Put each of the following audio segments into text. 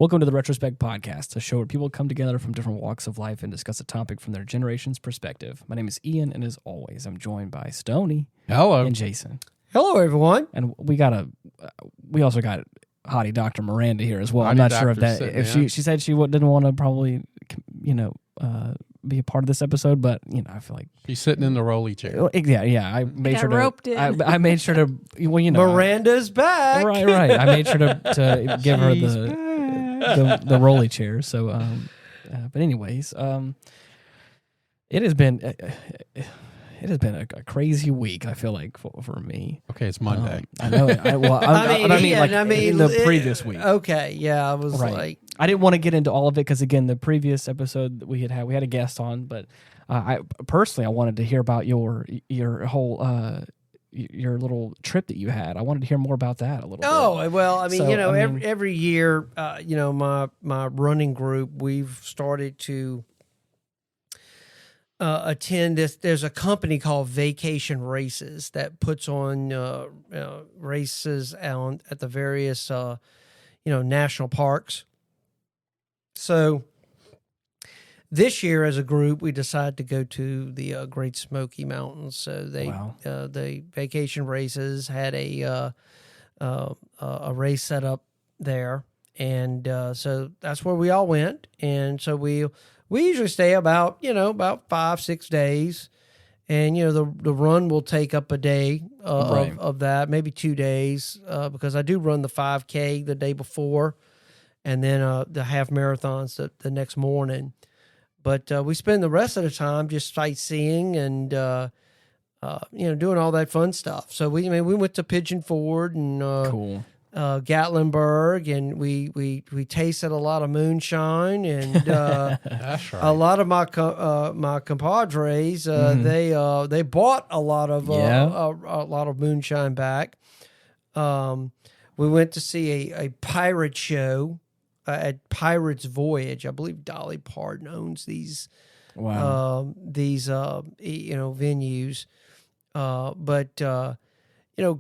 Welcome to the Retrospect podcast, a show where people come together from different walks of life and discuss a topic from their generation's perspective. My name is Ian, and as always, I'm joined by Stoney. Hello. And Jason. Hello, everyone. And we also got Hottie Dr. Miranda here as well. Hottie I'm not Dr. sure if that, sitting if in. she said she didn't want to probably, be a part of this episode, but I feel like She's sitting in the rolly chair. yeah. I made sure to roped in. I made sure to Miranda's back. Right. I made sure to give her the rolly chair. So, but anyways, it has been a crazy week. I feel like for me. Okay, it's Monday. I know. The previous week. Okay, yeah, I was Right. like, I didn't want to get into all of it because again, the previous episode that we had a guest on, but I personally wanted to hear about your whole your little trip that you had. I wanted to hear more about that a little bit. oh, well, I mean, So, every year, my running group, we've started to attend this. There's a company called Vacation Races that puts on races at the various national parks. So this year, as a group, we decided to go to the Great Smoky Mountains. So the Vacation Races had a race set up there, and so that's where we all went. And so we usually stay about 5-6 days, and the run will take up a day Right. of that, maybe 2 days, because I do run the 5K the day before, and then the half marathons the next morning. But we spend the rest of the time just sightseeing and doing all that fun stuff. So we went to Pigeon Forge and Cool. Gatlinburg, and we tasted a lot of moonshine, and That's right. a lot of my compadres they bought a lot of a lot of moonshine back. We went to see a pirate show at Pirates Voyage. I believe Dolly Parton owns these Wow. venues, but.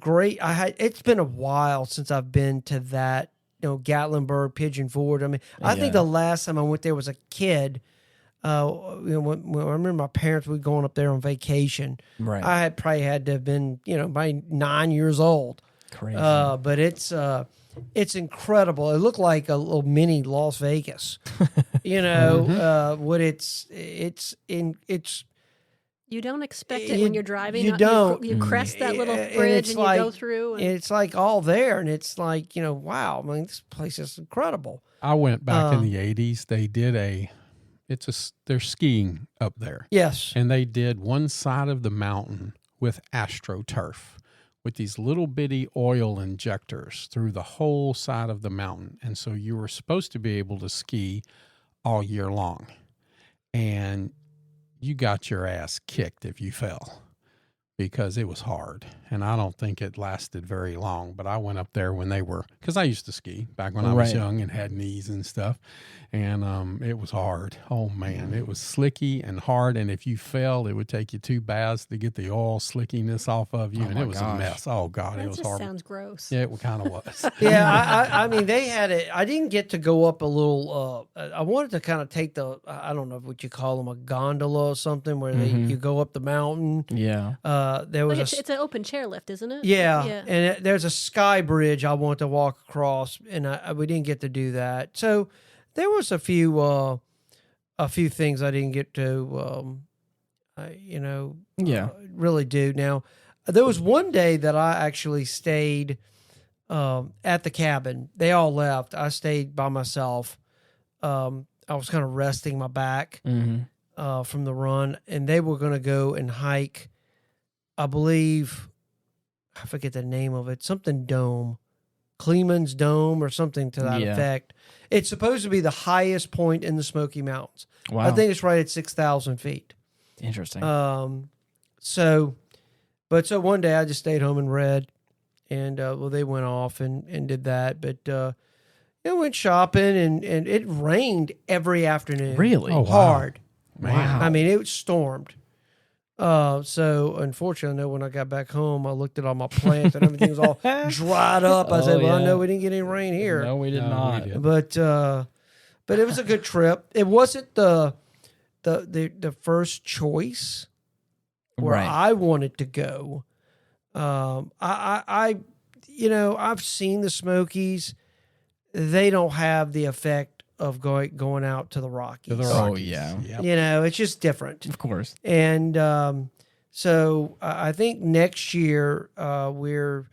Great. It's been a while since I've been to that, Gatlinburg, Pigeon Forge. I mean, I think the last time I went there was a kid. When I remember my parents were going up there on vacation. Right. I probably had to have been, by 9 years old. Crazy. But it's incredible. It looked like a little mini Las Vegas. What it's You don't expect it when you're driving. You don't. You crest that little And bridge it's and like- you go through. And it's like all there, and it's like, wow. I mean, this place is incredible. I went back in the 80s. They did they're skiing up there. Yes. And they did one side of the mountain with AstroTurf, with these little bitty oil injectors through the whole side of the mountain. And so you were supposed to be able to ski all year long. And you got your ass kicked if you fell because it was hard. And I don't think it lasted very long, but I went up there when because I used to ski back when I was Right. young and had knees and stuff. And it was hard. Oh man, it was slicky and hard. And if you fell, it would take you 2 baths to get the oil slickiness off of you. Oh and my it was gosh. a mess. Oh God, that it was just horrible. sounds gross. Yeah, it kind of was. Yeah, I mean, they had it. I didn't get to go up a little. I wanted to kind of take I don't know what you call them, a gondola or something, where you go up the mountain. Yeah. There was It's an open chairlift, isn't it? Yeah. And there's a sky bridge I want to walk across, and we didn't get to do that. So there was a few things I didn't get to, really do. Now, there was one day that I actually stayed at the cabin. They all left. I stayed by myself. I was kind of resting my back from the run, and they were going to go and hike. I believe, I forget the name of it, something Dome, Kleeman's Dome or something to that effect. It's supposed to be the highest point in the Smoky Mountains. Wow. I think it's right at 6,000 feet. Interesting. So one day I just stayed home and read, and they went off and did that. But went shopping, and it rained every afternoon. Really? Oh, wow. Hard. Man. Wow. I mean, it stormed. So unfortunately, I know when I got back home, I looked at all my plants and everything was all dried up. I said, "Well, I know we didn't get any rain here." No, we did not. We didn't. But it was a good trip. It wasn't the first choice where Right. I wanted to go. I've seen the Smokies. They don't have the effect of going out to the Rockies. To the Oh, Rockies. yeah. Yep. It's just different. Of course. And so I think next year we're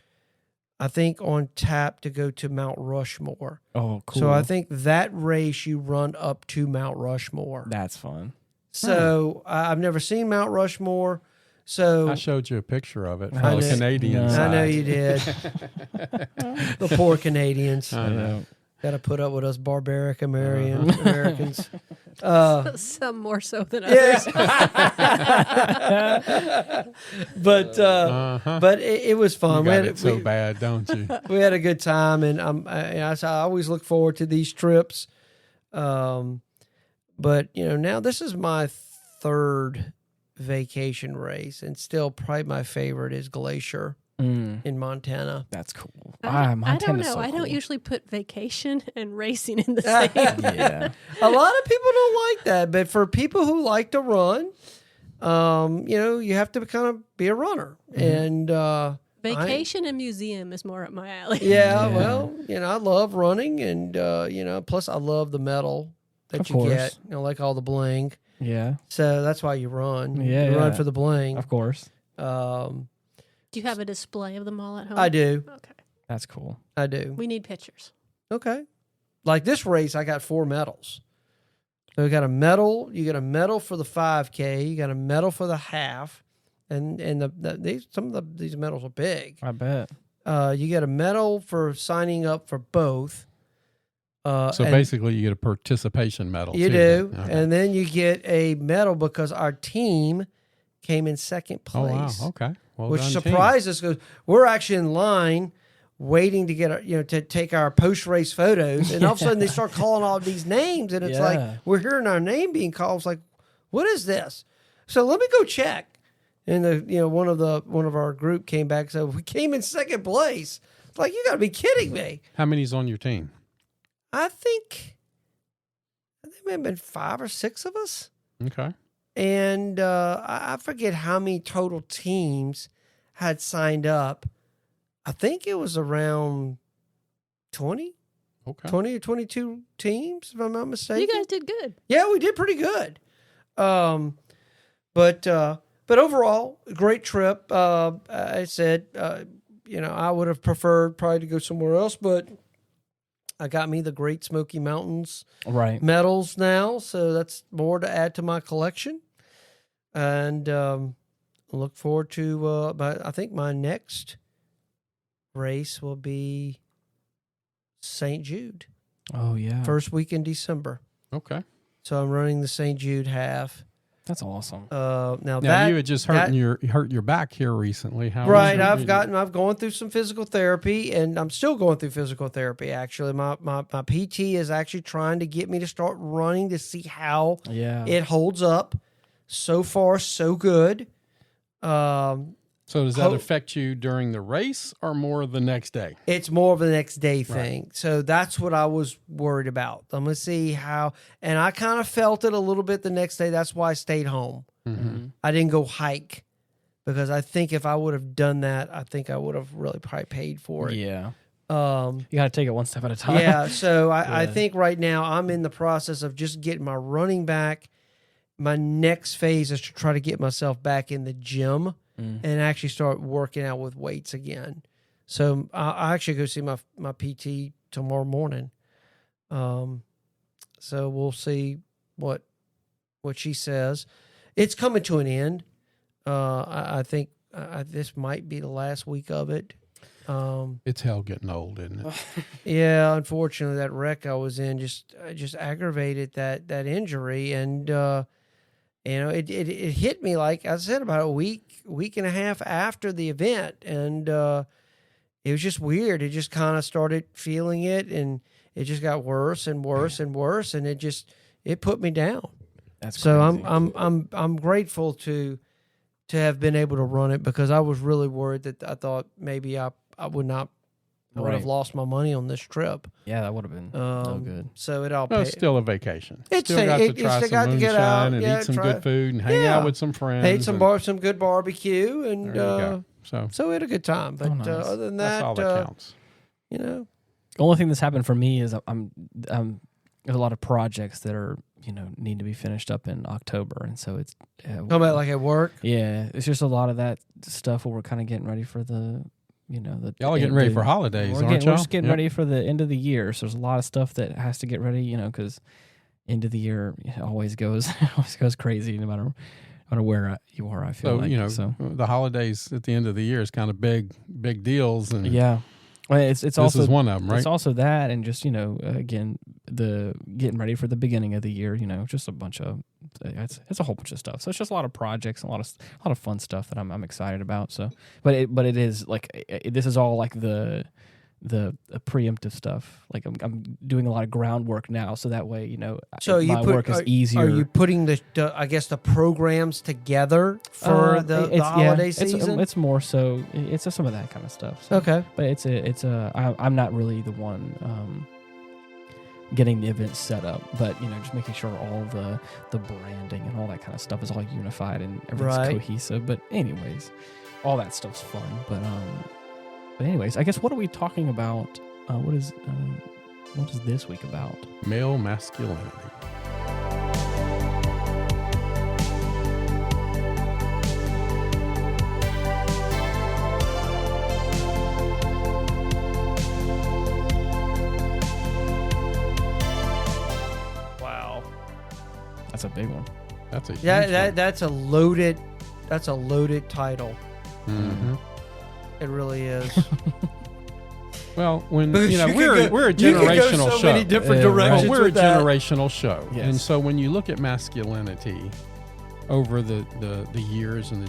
on tap to go to Mount Rushmore. Oh, cool. So I think that race you run up to Mount Rushmore. That's fun. So I've never seen Mount Rushmore. So I showed you a picture of it from I the know- Canadian No. side. I know you did. The poor Canadians I know. got to put up with us barbaric Uh-huh. Americans. Some more so than others. But Uh-huh. but it was You fun. got it so bad, don't you? We had a good time, and I always look forward to these trips. But now this is my third vacation race, and still probably my favorite is Glacier in Montana. That's cool. I don't Montana's know. so I don't cool. usually put vacation and racing in the same. Yeah. A lot of people don't like that, but for people who like to run, you have to kind of be a runner. And Vacation and museum is more up my alley. yeah, Yeah. well, I love running, and plus I love the metal that Of you course. get, like all the bling. Yeah. So that's why you run. Yeah, You run yeah. for the bling. Of course. Do you have a display of them all at home? I do. Okay. That's cool. I do. We need pictures. Okay. Like this race, I got 4 medals. So you got a medal. You got a medal for the 5K. You got a medal for the half, and these medals are big. I bet. You get a medal for signing up for both. So and basically, you get a participation medal. you too, do, then. Okay. and then you get a medal because our team came in second Oh, wow. place. Okay. Well Which done, team. surprised us because we're actually in line waiting to get to take our post race photos, and all of a sudden they start calling all these names, and it's like Yeah. we're hearing our name being called. It's like, what is this? So let me go check. And one of our group came back and said we came in second place. It's like, you got to be kidding me. How many's on your team? I think there may have been 5 or 6 of us. Okay. And I forget how many total teams had signed up. I think it was around 20 Okay. or 22 teams, if I'm not mistaken. You guys did good. Yeah, we did pretty good. But overall, great trip. I said, I would have preferred probably to go somewhere else, but I got me the Great Smoky Mountains Right. medals now, so that's more to add to my collection. And look forward to. I think my next race will be St. Jude, Oh, yeah. first week in December. Okay. So I'm running the St. Jude half. That's awesome. Now Now that you had just hurt your back here recently. How right, was your- I've gone through some physical therapy, and I'm still going through physical therapy. Actually, my PT is actually trying to get me to start running to see how Yeah. it holds up. So far, so good. So does that affect you during the race or more the next day? It's more of a next day thing. So that's what I was worried about. I'm going to see how, and I kind of felt it a little bit the next day. That's why I stayed home. Mm-hmm. I didn't go hike because I think if I would have done that, I think I would have really probably paid for it. Yeah. Um, You got to take it one step at a time. yeah. So I Yeah. think right now I'm in the process of just getting my running back. My next phase is to try to get myself back in the gym and actually start working out with weights again. So I actually go see my PT tomorrow morning. So we'll see what she says. It's coming to an end. I think this might be the last week of it. It's hell getting old, isn't it? Yeah, unfortunately, that wreck I was in just aggravated that injury, and it hit me, like I said, about a week and a half after the event, and it was just weird. It just kind of started feeling it, and it just got worse and worse and worse, and it put me down. That's So crazy. I'm grateful to to have been able to run it, because I was really worried that I thought maybe I would not would have Right. lost my money on this trip. Yeah, that would have been no good. So it all Well, paid. it's still a vacation. It's Still got to it's try still some got to get moonshine out, and yeah, eat some try- good food and hang Yeah. out with some friends. Ate some and some good barbecue, and There you go. so we had a good time. But nice. other than That's that, all that counts. you know, The only thing that's happened for me is I'm there's a lot of projects that are need to be finished up in October, and so it's talking about like at work. yeah, it's just a lot of that stuff where we're kind of getting ready for the the Y'all are getting ready for holidays, we're aren't getting, y'all? We're just getting Yep. ready for the end of the year, so there's a lot of stuff that has to get ready, because end of the year always goes crazy no matter where you are. I feel So, like the holidays at the end of the year is kind of big deals. And yeah. Well, it's this also is one of them, right? It's also that, and just again, the getting ready for the beginning of the year. Just a bunch of it's a whole bunch of stuff. So it's just a lot of projects and a lot of fun stuff that I'm excited about. So, but it is like this is all like the preemptive stuff. Like I'm doing a lot of groundwork now, so that way So my work is easier. Are you putting the I guess the programs together for the holiday season? It's more so it's just some of that kind of stuff. So. Okay. But I'm not really the one getting the event set up, but just making sure all the branding and all that kind of stuff is all unified and everything's Right. cohesive. But anyways, all that stuff's fun. But anyways, I guess what are we talking about? What is this week about? Male masculinity. Wow. That's a big one. That's a huge That's a loaded title. Mm-hmm. It really is. Well, when Because you we're could go- a you could go generational so show. many different Yeah, right. directions We're a with that. generational show, Yes. and so when you look at masculinity over the years and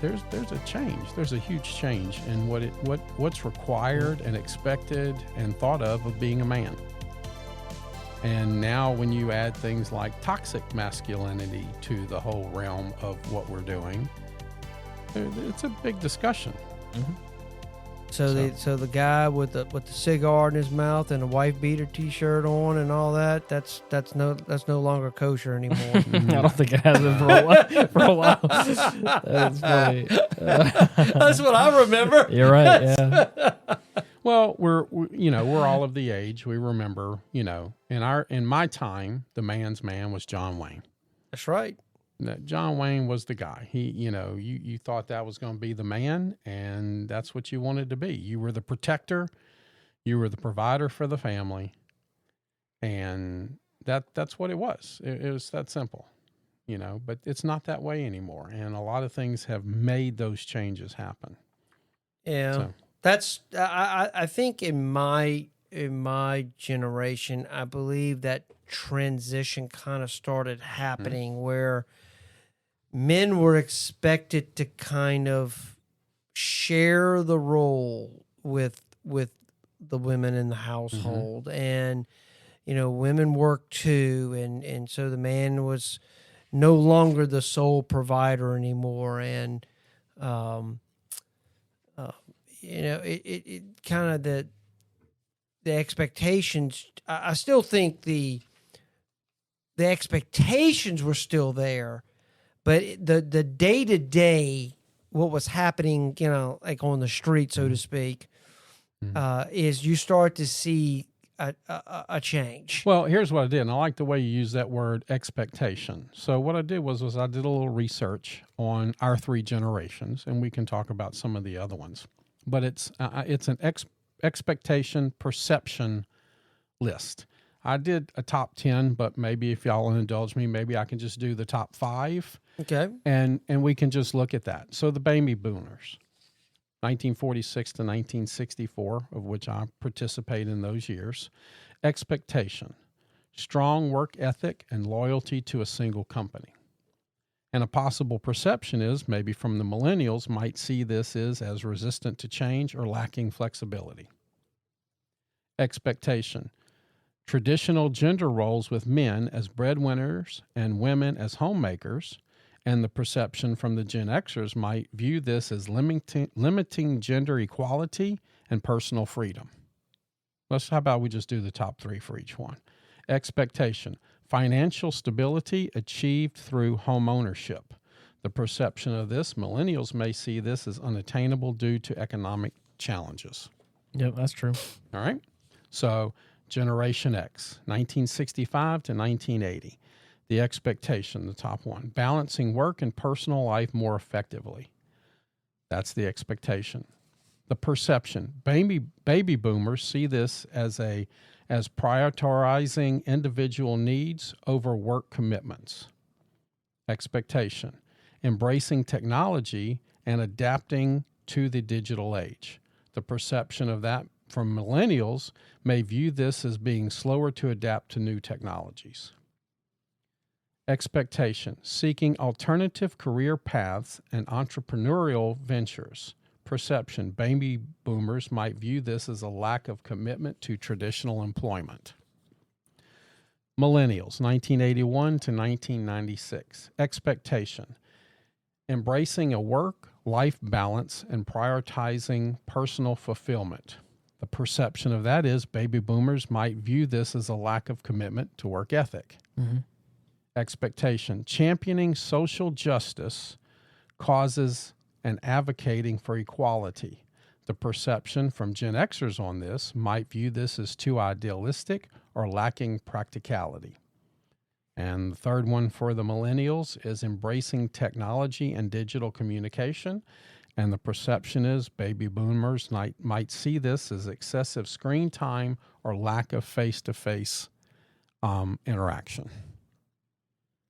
there's a change. There's a huge change in what's required and expected and thought of being a man. And now when you add things like toxic masculinity to the whole realm of what we're doing, it's a big discussion. Mm-hmm. So the guy with the cigar in his mouth and a wife beater T-shirt on and all that's no longer kosher anymore. I don't think it has been for a while. That's funny. That's what I remember. You're right. Yeah. Well, we're all of the age. We remember, in my time, the man's man was John Wayne. That's right. That John Wayne was the guy. He, you thought that was going to be the man, and that's what you wanted to be. You were the protector, you were the provider for the family, and that's what it was. It was that simple, But it's not that way anymore, and a lot of things have made those changes happen. Yeah, So. that's I think in my generation, I believe that transition kind of started happening where men were expected to kind of share the role with the women in the household, and women worked too, and so the man was no longer the sole provider anymore, and it kind of the expectations. I still think the expectations were still there, but the day to day, what was happening, like on the street, so to speak, is you start to see a change. Well, here's what I did, and I like the way you use that word expectation. So what I did was I did a little research on our three generations, and we can talk about some of the other ones. But it's an expectation perception list. I did a top 10, but maybe if y'all will indulge me, maybe I can just do the top 5. Okay. And we can just look at that. So the baby boomers, 1946 to 1964, of which I participate in those years. Expectation, strong work ethic and loyalty to a single company. And a possible perception is maybe from the millennials might see this as resistant to change or lacking flexibility. Expectation, traditional gender roles with men as breadwinners and women as homemakers, And the perception from the Gen Xers might view this as limiting gender equality and personal freedom. How about we just do the top 3 for each one? Expectation: financial stability achieved through home ownership. The perception of this, millennials may see this as unattainable due to economic challenges. Yep, that's true. All right. So Generation X, 1965 to 1980. The expectation, the top one, balancing work and personal life more effectively. That's the expectation. The perception, baby boomers see this as prioritizing individual needs over work commitments. Expectation, embracing technology and adapting to the digital age. The perception of that from millennials may view this as being slower to adapt to new technologies. Expectation, seeking alternative career paths and entrepreneurial ventures. Perception, baby boomers might view this as a lack of commitment to traditional employment. Millennials, 1981 to 1996. Expectation, embracing a work-life balance and prioritizing personal fulfillment. The perception of that is baby boomers might view this as a lack of commitment to work ethic. Mm-hmm. Expectation, championing social justice, causes, and advocating for equality. The perception from Gen Xers on this might view this as too idealistic or lacking practicality. And the third one for the millennials is embracing technology and digital communication. And the perception is baby boomers might see this as excessive screen time or lack of face-to-face interaction.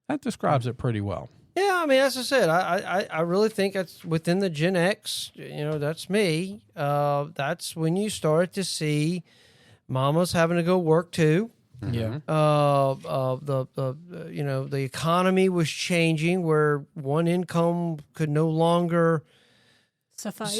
That describes it pretty well. Yeah, I mean, as I said, I really think that's within the Gen X. That's me. That's when you start to see mamas having to go work too. Yeah. The economy was changing where one income could no longer suffice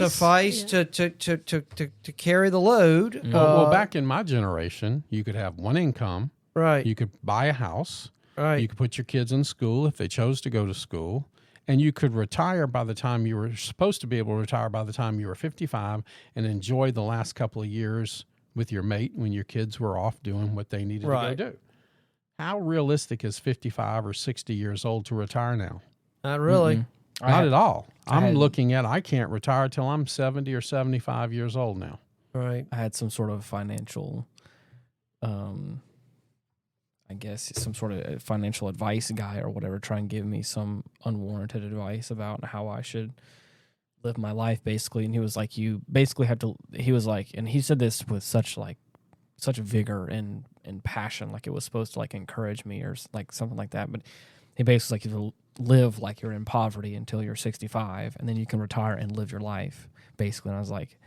Yeah. to carry the load. Mm-hmm. Well, back in my generation, you could have one income. Right. You could buy a house. Right. You could put your kids in school if they chose to go to school. And you could retire by the time you were supposed to be able to retire by the time you were 55 and enjoy the last couple of years with your mate when your kids were off doing what they needed to go do. How realistic is 55 or 60 years old to retire now? Not really. Mm-hmm. Not at all. I can't retire till I'm 70 or 75 years old now. Right. I had some sort of financial, some sort of financial advice guy or whatever try and give me some unwarranted advice about how I should live my life, basically. And he was like, you basically have to, he was like, and he said this with such vigor and passion, like it was supposed to like encourage me or like something like that. But he basically like, you live like you're in poverty until you're 65 and then you can retire and live your life, basically. And I was like,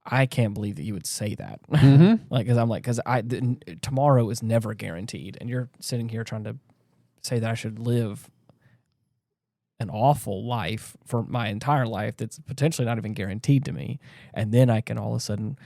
I can't believe that you would say that. Mm-hmm. Because tomorrow is never guaranteed. And you're sitting here trying to say that I should live an awful life for my entire life that's potentially not even guaranteed to me. And then I can all of a sudden,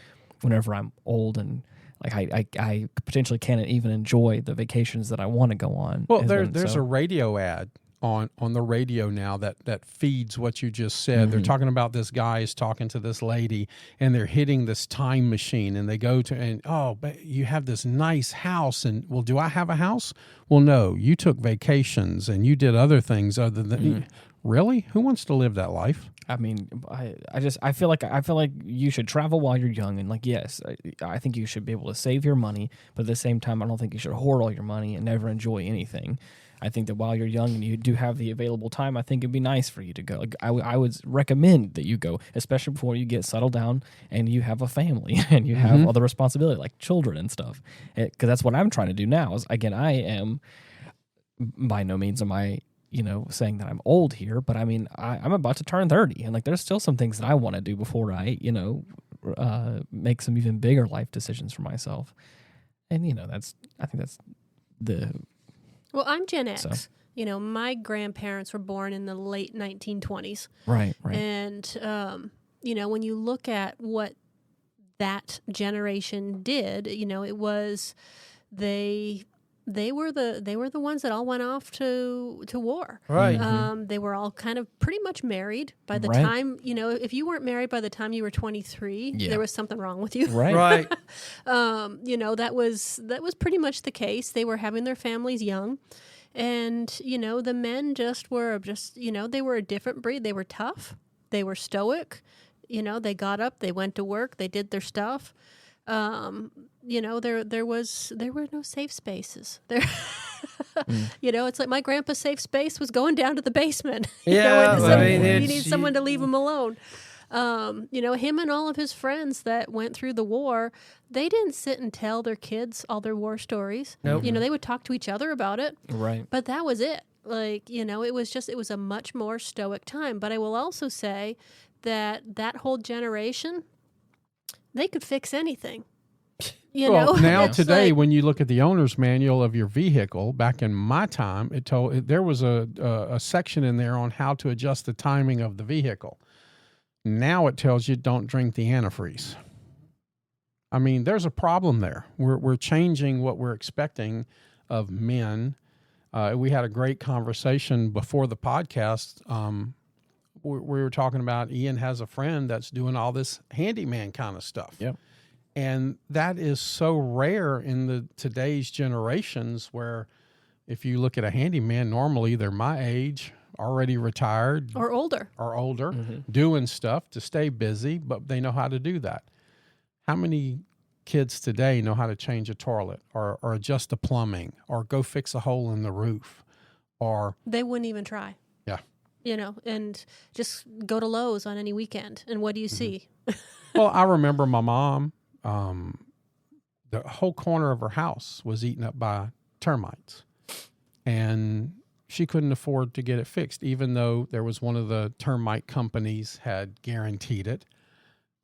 whenever I'm old and like I potentially can't even enjoy the vacations that I want to go on. Well, there's a radio ad on the radio now that feeds what you just said. Mm-hmm. They're talking about this guy is talking to this lady and they're hitting this time machine and they go to, and but you have this nice house, and well, do I have a house? Well, no, you took vacations and you did other things other than really? Who wants to live that life? I mean, I feel like you should travel while you're young, and like, yes, I think you should be able to save your money, but at the same time, I don't think you should hoard all your money and never enjoy anything. I think that while you're young and you do have the available time, I think it'd be nice for you to go. Like, I would recommend that you go, especially before you get settled down and you have a family and you have other responsibility like children and stuff. Because that's what I'm trying to do now. Is again, I am by no means am I saying that I'm old here, but I mean I'm about to turn 30, and like there's still some things that I want to do before I make some even bigger life decisions for myself. And I think that's the. Well, I'm Gen X. So. My grandparents were born in the late 1920s. Right. And, when you look at what that generation did, it was they they were the ones that all went off to war. Right. They were all kind of pretty much married by the Right. time, if you weren't married by the time you were 23, Yeah. there was something wrong with you. Right. Right. That was pretty much the case. They were having their families young. And, the men they were a different breed. They were tough. They were stoic. They got up, they went to work, they did their stuff. There were no safe spaces. There, it's like my grandpa's safe space was going down to the basement. Yeah, you need someone to leave him alone. Him and all of his friends that went through the war, they didn't sit and tell their kids all their war stories. Nope. They would talk to each other about it. Right. But that was it. It was a much more stoic time. But I will also say that whole generation, they could fix anything. Now It's today, like- when you look at the owner's manual of your vehicle, back in my time, there was a section in there on how to adjust the timing of the vehicle. Now it tells you don't drink the antifreeze. I mean, there's a problem there. We're changing what we're expecting of men. We had a great conversation before the podcast. We were talking about Ian has a friend that's doing all this handyman kind of stuff. Yep. And that is so rare in today's generations, where if you look at a handyman, normally they're my age, already retired or older. doing stuff to stay busy, but they know how to do that. How many kids today know how to change a toilet or adjust the plumbing or go fix a hole in the roof? Or They wouldn't even try. Yeah. And just go to Lowe's on any weekend. And what do you see? Well, I remember my mom, the whole corner of her house was eaten up by termites, and she couldn't afford to get it fixed, even though there was one of the termite companies had guaranteed it.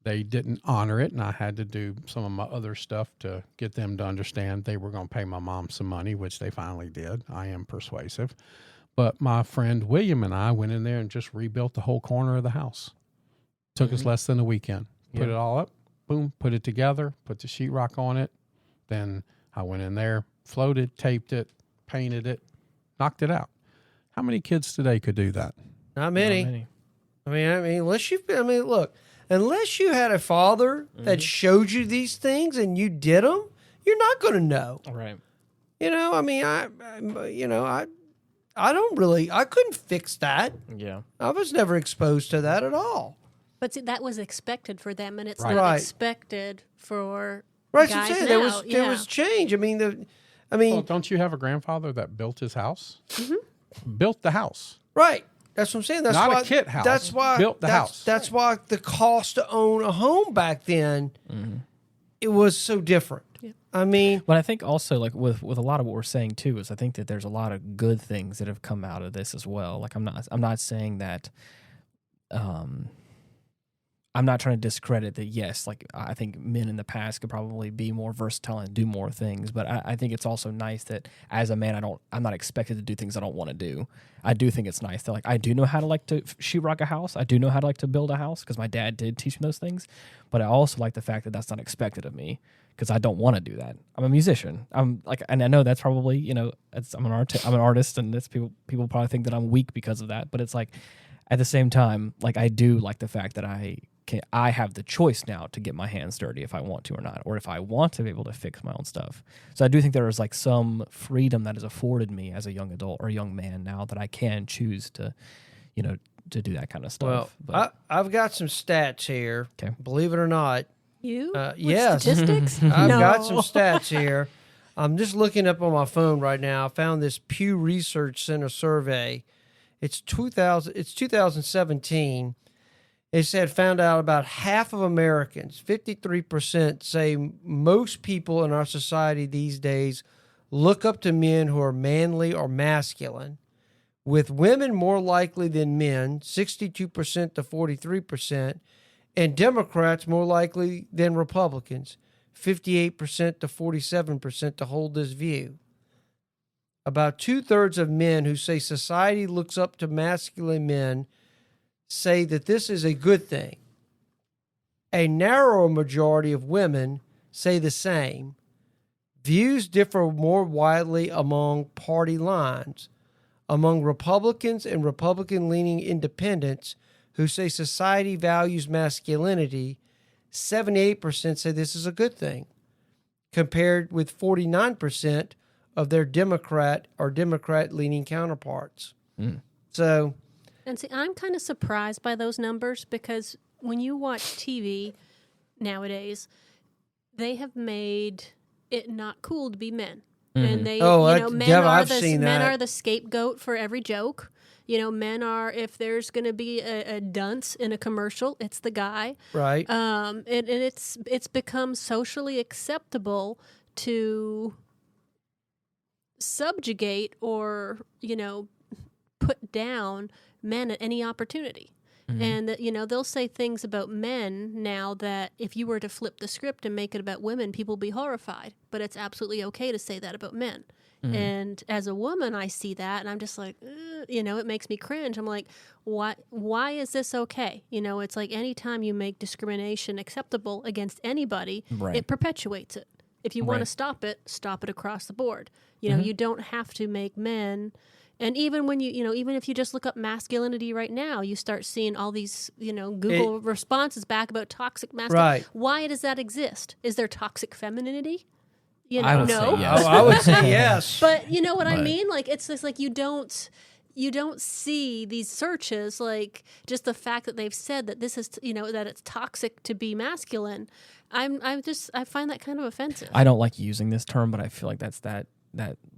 They didn't honor it, and I had to do some of my other stuff to get them to understand they were going to pay my mom some money, which they finally did. I am persuasive. But my friend William and I went in there and just rebuilt the whole corner of the house. Took us less than a weekend. Put it all up, boom, put it together, put the sheetrock on it. Then I went in there, floated, taped it, painted it, knocked it out. How many kids today could do that? Not many. I mean, unless you had a father that showed you these things and you did them, you're not going to know. Right. I couldn't fix that. Yeah. I was never exposed to that at all. But see, that was expected for them, and it's Right. not Right. expected for Right, guys so I'm saying now. there was change. Well, don't you have a grandfather that built his house? Built the house. Right. That's what I'm saying. That's Not a why, kit house. That's why Built the house. That's why the cost to own a home back then, it was so different. Yeah. I mean, But I think also, like with a lot of what we're saying too, is I think that there's a lot of good things that have come out of this as well. Like I'm not saying that. I'm not trying to discredit that. Yes, like I think men in the past could probably be more versatile and do more things. But I think it's also nice that as a man, I'm not expected to do things I don't want to do. I do think it's nice that I do know how to sheetrock a house. I do know how to build a house because my dad did teach me those things. But I also like the fact that that's not expected of me because I don't want to do that. I'm a musician. And I know that's probably I'm an artist, and that's people probably think that I'm weak because of that. But it's like at the same time, like I do like the fact that I have the choice now to get my hands dirty if I want to or not, or if I want to be able to fix my own stuff. So I do think there is like some freedom that is afforded me as a young adult or a young man now that I can choose to, to do that kind of stuff. I've got some stats here. Okay. Believe it or not. You? With Yes. Statistics? I've No. got some stats here. I'm just looking up on my phone right now. I found this Pew Research Center survey. It's 2017. It said found out about half of Americans, 53%, say most people in our society these days look up to men who are manly or masculine, with women more likely than men, 62% to 43%, and Democrats more likely than Republicans, 58% to 47% to hold this view. About 2/3 of men who say society looks up to masculine men say that this is a good thing. A narrower majority of women say the same. Views differ more widely among party lines. Among Republicans and Republican-leaning independents who say society values masculinity, 78% say this is a good thing, compared with 49% of their Democrat or Democrat-leaning counterparts. So, And see, I'm kind of surprised by those numbers because when you watch TV nowadays, they have made it not cool to be men. And they, men are the scapegoat for every joke. Men are, if there's going to be a dunce in a commercial, it's the guy. Right. And it's become socially acceptable to subjugate or, put down men at any opportunity. And that, they'll say things about men now that if you were to flip the script and make it about women, people will be horrified. But it's absolutely okay to say that about men. And as a woman, I see that and I'm just like, it makes me cringe. I'm like, why is this okay? It's like anytime you make discrimination acceptable against anybody, it perpetuates it. If you want to stop it across the board. You don't have to make men. And even when even if you just look up masculinity right now, you start seeing all these, Google responses back about toxic masculinity. Right. Why does that exist? Is there toxic femininity? I would no. say yes. I would say yes. But you know what I mean? Like, it's just like you don't see these searches, like just the fact that they've said that this is, that it's toxic to be masculine. I find that kind of offensive. I don't like using this term, but I feel like that's that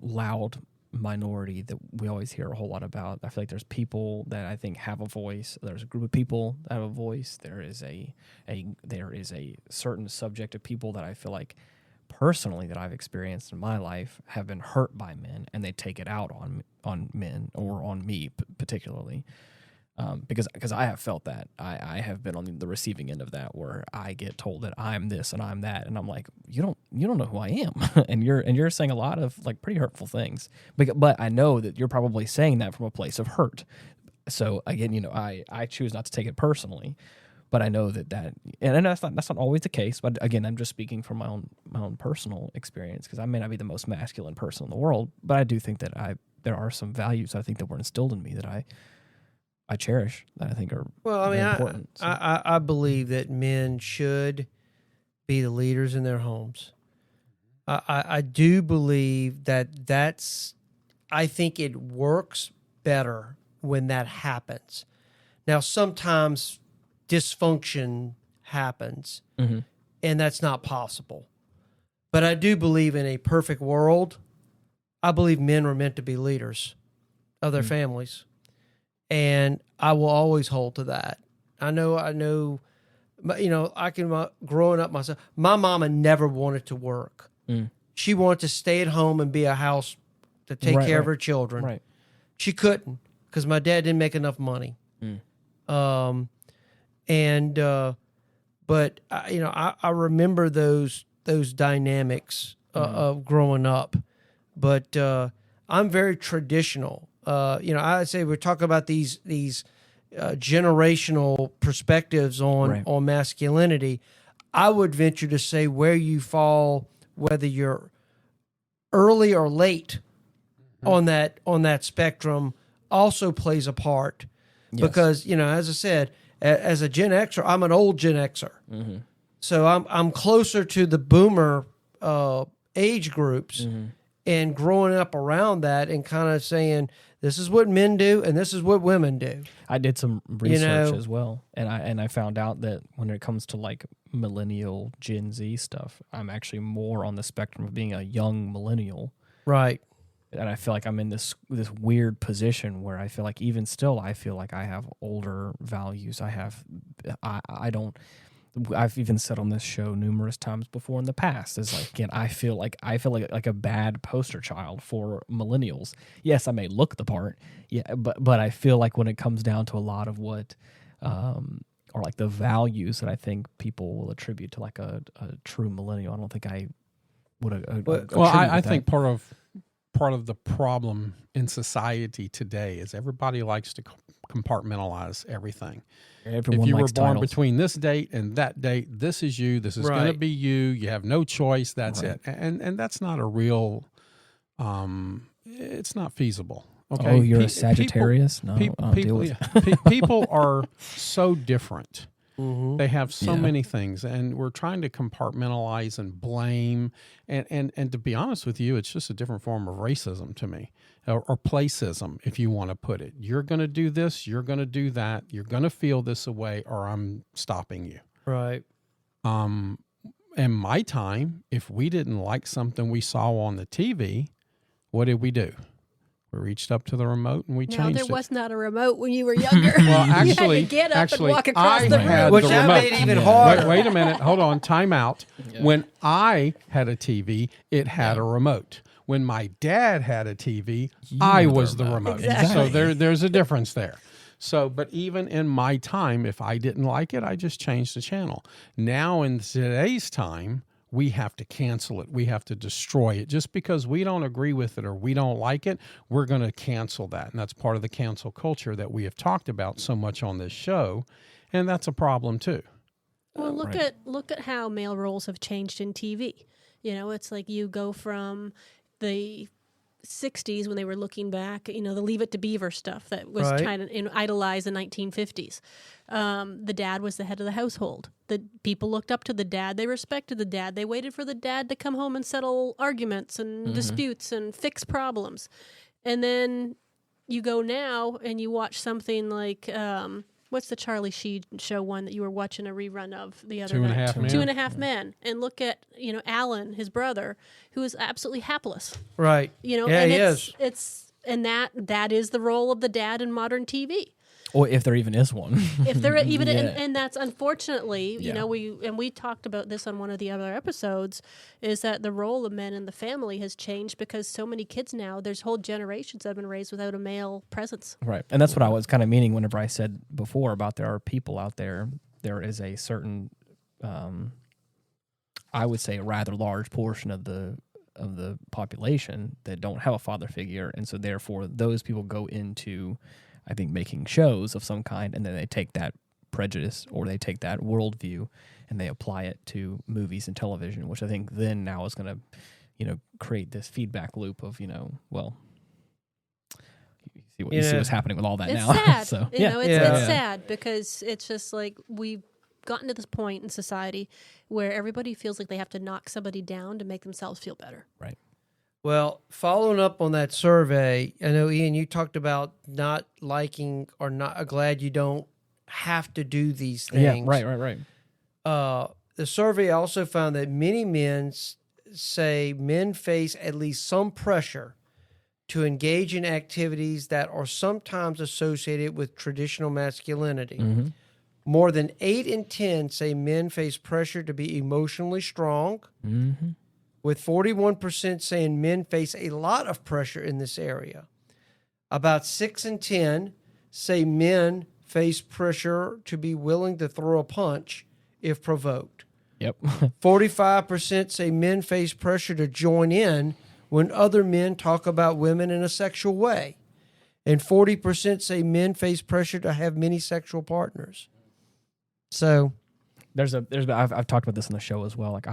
loud minority that we always hear a whole lot about. I feel like there's people that I think have a voice. There's a group of people that have a voice. There is a certain subject of people that I feel like personally that I've experienced in my life have been hurt by men, and they take it out on men or on me particularly. Because I have felt that. I have been on the receiving end of that, where I get told that I'm this and I'm that, and I'm like, you don't know who I am, and you're saying a lot of like pretty hurtful things. But I know that you're probably saying that from a place of hurt. So again, I choose not to take it personally, but I know that and that's not always the case. But again, I'm just speaking from my own personal experience, because I may not be the most masculine person in the world, but I do think that there are some values I think that were instilled in me that I cherish, that I think are important. So. I believe that men should be the leaders in their homes. I do believe I think it works better when that happens. Now, sometimes dysfunction happens, and that's not possible. But I do believe in a perfect world, I believe men were meant to be leaders of their families. And I will always hold to that. I know, growing up myself, my mama never wanted to work. She wanted to stay at home and be a house to take care of her children. Right. She couldn't because my dad didn't make enough money. But I remember those dynamics of growing up. But I'm very traditional. I'd say we're talking about these generational perspectives on masculinity. I would venture to say where you fall, whether you're early or late on that spectrum, also plays a part. Yes. Because as I said, as a Gen Xer, I'm an old Gen Xer, so I'm closer to the Boomer age groups, and growing up around that and kind of saying, this is what men do and this is what women do. I did some research as well, and I found out that when it comes to like millennial Gen Z stuff, I'm actually more on the spectrum of being a young millennial. Right. And I feel like I'm in this weird position where I feel like even still I feel like I have older values. I've even said on this show numerous times before in the past, is like, again, I feel like a bad poster child for millennials. Yes, I may look the part, but I feel like when it comes down to a lot of what, or like the values that I think people will attribute to like a true millennial, I don't think I would. I think part part of the problem in society today is everybody likes to compartmentalize everything. Everyone if you were likes born titles. between this date and that date, this is you. This is going to Right. be you. You have no choice. That's Right. it. And that's not a real. It's not feasible. Okay. Oh, you're a Sagittarius? No, I don't deal with it. People are so different. Mm-hmm. They have so Yeah. many things, and we're trying to compartmentalize and blame. And to be honest with you, it's just a different form of racism to me, or placism, if you want to put it. You're going to do this, you're going to do that, you're going to feel this way, or I'm stopping you. Right. In my time, if we didn't like something we saw on the TV, what did we do? We reached up to the remote and we No, changed there it. was not a remote when you were younger. Well, you had actually, to get up and walk across I the had room. Which the that remote. made it even harder. Wait a minute. Hold on. Time out. When I had a TV, it had a remote. When my dad had a TV, I were the was the remote. remote. Exactly. So there's a difference there. So, but even in my time, if I didn't like it, I just changed the channel. Now in today's time, we have to cancel it. We have to destroy it. Just because we don't agree with it or we don't like it, we're going to cancel that. And that's part of the cancel culture that we have talked about so much on this show. And that's a problem too. Well, Right. look at how male roles have changed in TV. You know, it's like you go from the 60s when they were looking back, you know, the Leave It to Beaver stuff that was Right. trying to idolize the 1950s. The dad was the head of the household. The people looked up to the dad. They respected the dad. They waited for the dad to come home and settle arguments and disputes and fix problems. And then you go now and you watch something like, what's the Charlie Sheen show one that you were watching a rerun of the other night? 2.5 Men. 2.5 Men. And look at, you know, Alan, his brother, who is absolutely hapless. Right. You know, Yeah, and he it's and that is the role of the dad in modern TV. Or if there even is one. If there even Yeah. and that's unfortunately, you Yeah. know, we talked about this on one of the other episodes, is that the role of men in the family has changed because so many kids now, there's whole generations that have been raised without a male presence. Right. And that's what I was kind of meaning whenever I said before about there are people out there. There is a certain, I would say, a rather large portion of the population that don't have a father figure, and so therefore those people go into, I think, making shows of some kind, and then they take that prejudice or they take that worldview and they apply it to movies and television, which I think then now is going to, you know, create this feedback loop of, you know, well, you see what's happening with all that It's now. sad. So You know, it's Yeah. sad because it's just like we've gotten to this point in society where everybody feels like they have to knock somebody down to make themselves feel better. right. Well, following up on that survey, I know, Ian, you talked about not liking or not glad you don't have to do these things. Yeah, right. The survey also found that many men say men face at least some pressure to engage in activities that are sometimes associated with traditional masculinity. Mm-hmm. More than 8 in 10 say men face pressure to be emotionally strong, Mm-hmm. with 41% saying men face a lot of pressure in this area. About 6 in 10 say men face pressure to be willing to throw a punch if provoked. Yep. 45% say men face pressure to join in when other men talk about women in a sexual way. And 40% say men face pressure to have many sexual partners. So, I've talked about this on the show as well. Like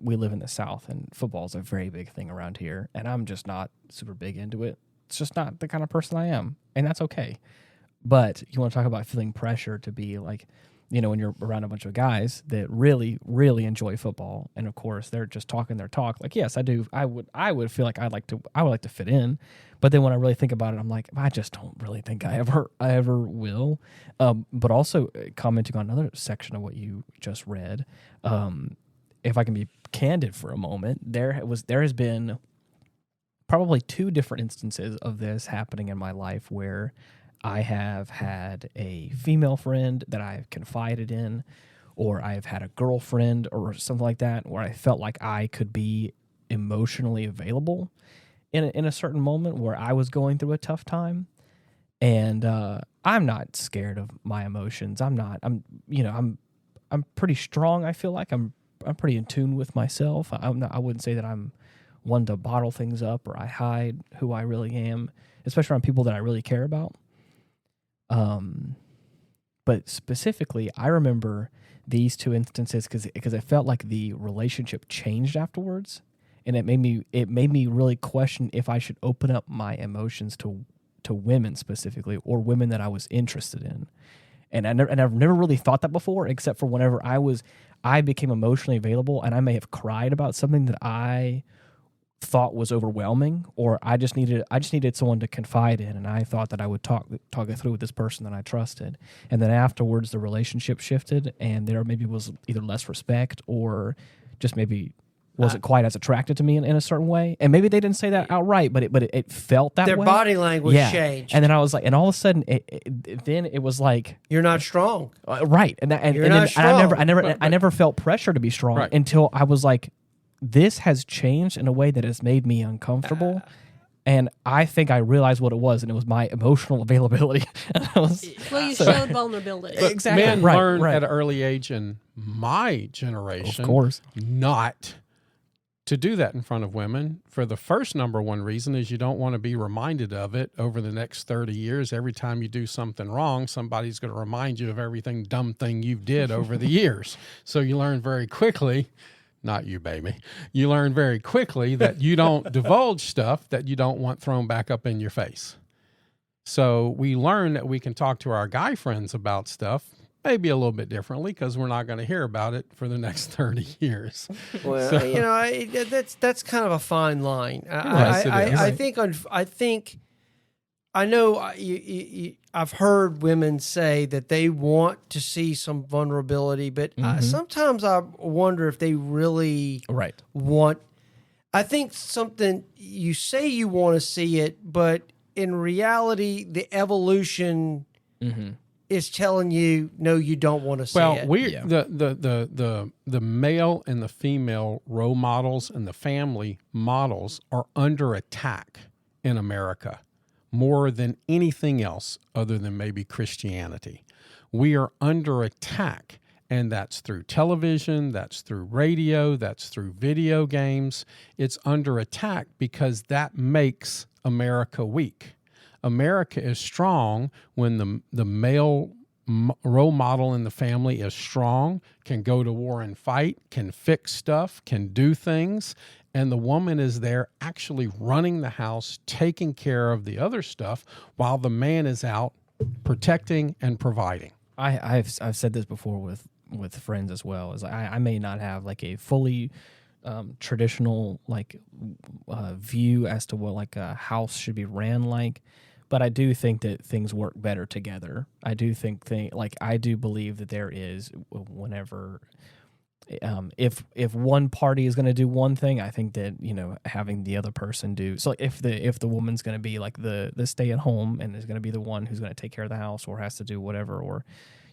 we live in the South and football is a very big thing around here. And I'm just not super big into it. It's just not the kind of person I am. And that's okay. But you want to talk about feeling pressure to be like, you know, when you're around a bunch of guys that really, really enjoy football. And of course they're just talking their talk. Like, yes, I do. I would feel like I would like to fit in. But then when I really think about it, I'm like, I just don't really think I ever will. But also commenting on another section of what you just read, if I can be candid for a moment, there has been probably 2 different instances of this happening in my life where I have had a female friend that I've confided in, or I've had a girlfriend or something like that where I felt like I could be emotionally available in a certain moment where I was going through a tough time. And I'm not scared of my emotions. I'm pretty strong. I feel like I'm pretty in tune with myself. I wouldn't say that I'm one to bottle things up, or I hide who I really am, especially around people that I really care about. But specifically, I remember these two instances because I felt like the relationship changed afterwards, and it made me really question if I should open up my emotions to women specifically, or women that I was interested in. And I've never really thought that before, except for whenever I became emotionally available, and I may have cried about something that I thought was overwhelming, or I just needed someone to confide in, and I thought that I would talk it through with this person that I trusted. And then afterwards, the relationship shifted, and there maybe was either less respect, or just maybe wasn't quite as attracted to me in a certain way. And maybe they didn't say that outright, but it felt that way. Their body language changed. And then I was like, and all of a sudden, then it was like, you're not strong. Right. And I never felt pressure to be strong until I was like, this has changed in a way that has made me uncomfortable. And I think I realized what it was, and it was my emotional availability. You showed vulnerability. Exactly. Men learn at an early age in my generation, of course, not to do that in front of women. For the first number one reason is you don't want to be reminded of it over the next 30 years. Every time you do something wrong, somebody's going to remind you of everything dumb thing you did over the years. So you learn very quickly, not you, baby, you learn very quickly that you don't divulge stuff that you don't want thrown back up in your face. So we learn that we can talk to our guy friends about stuff, maybe a little bit differently, because we're not going to hear about it for the next 30 years. Well, So- that's kind of a fine line. Yes, it is. I think I know I've heard women say that they want to see some vulnerability, but sometimes I wonder if they really want. I think something you say you want to see it, but in reality, the evolution is telling you no, you don't want to see it. The male and the female role models and the family models are under attack in America more than anything else other than maybe Christianity. We are under attack, and that's through television, that's through radio, that's through video games. It's under attack because that makes America weak. America is strong when the male role model in the family is strong, can go to war and fight, can fix stuff, can do things, and the woman is there actually running the house, taking care of the other stuff, while the man is out protecting and providing. I've said this before with friends as well. Is I may not have like a fully traditional view as to what like a house should be ran like, but I do think that things work better together. I do believe that there is whenever. If one party is going to do one thing, I think that having the other person do so. Like if the woman's going to be like the stay at home and is going to be the one who's going to take care of the house or has to do whatever, or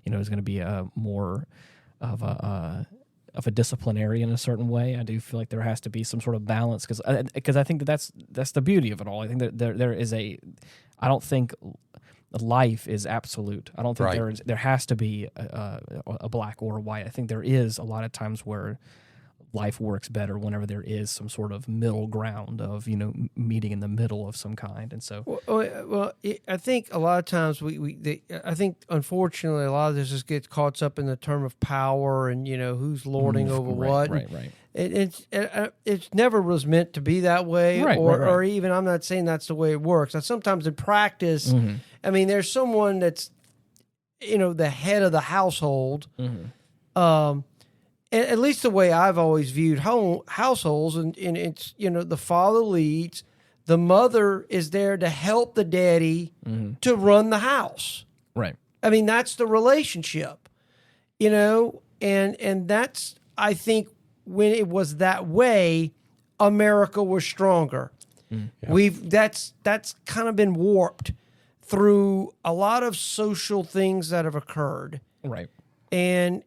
is going to be a more of a disciplinarian in a certain way, I do feel like there has to be some sort of balance because I think that's the beauty of it all. I think that there is I don't think life is absolute. I don't think there has to be a black or a white. I think there is a lot of times where life works better whenever there is some sort of middle ground of meeting in the middle of some kind. And so, I think a lot of times I think unfortunately a lot of this just gets caught up in the term of power and who's lording over what. Right. It never was meant to be that way, or even I'm not saying that's the way it works. Sometimes in practice, I mean, there's someone that's the head of the household. At least the way I've always viewed households, and it's the father leads, the mother is there to help the daddy to run the house. Right. I mean, that's the relationship, and that's, I think, when it was that way, America was stronger. That's kind of been warped through a lot of social things that have occurred. Right. And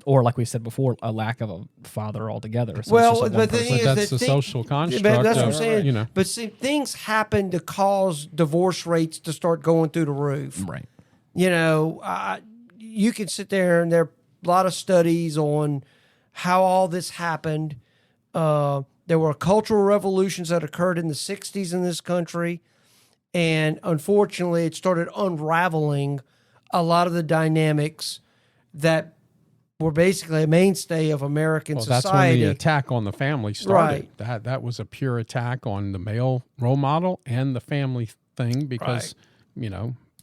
or like we said before, a lack of a father altogether. So but the thing is that's the social construct. That's what I'm saying. But see, things happen to cause divorce rates to start going through the roof. Right. You can sit there, and there are a lot of studies on how all this happened. There were cultural revolutions that occurred in the 60s in this country. And unfortunately, it started unraveling a lot of the dynamics that were basically a mainstay of American society. That's when the attack on the family started. Right. That was a pure attack on the male role model and the family thing because,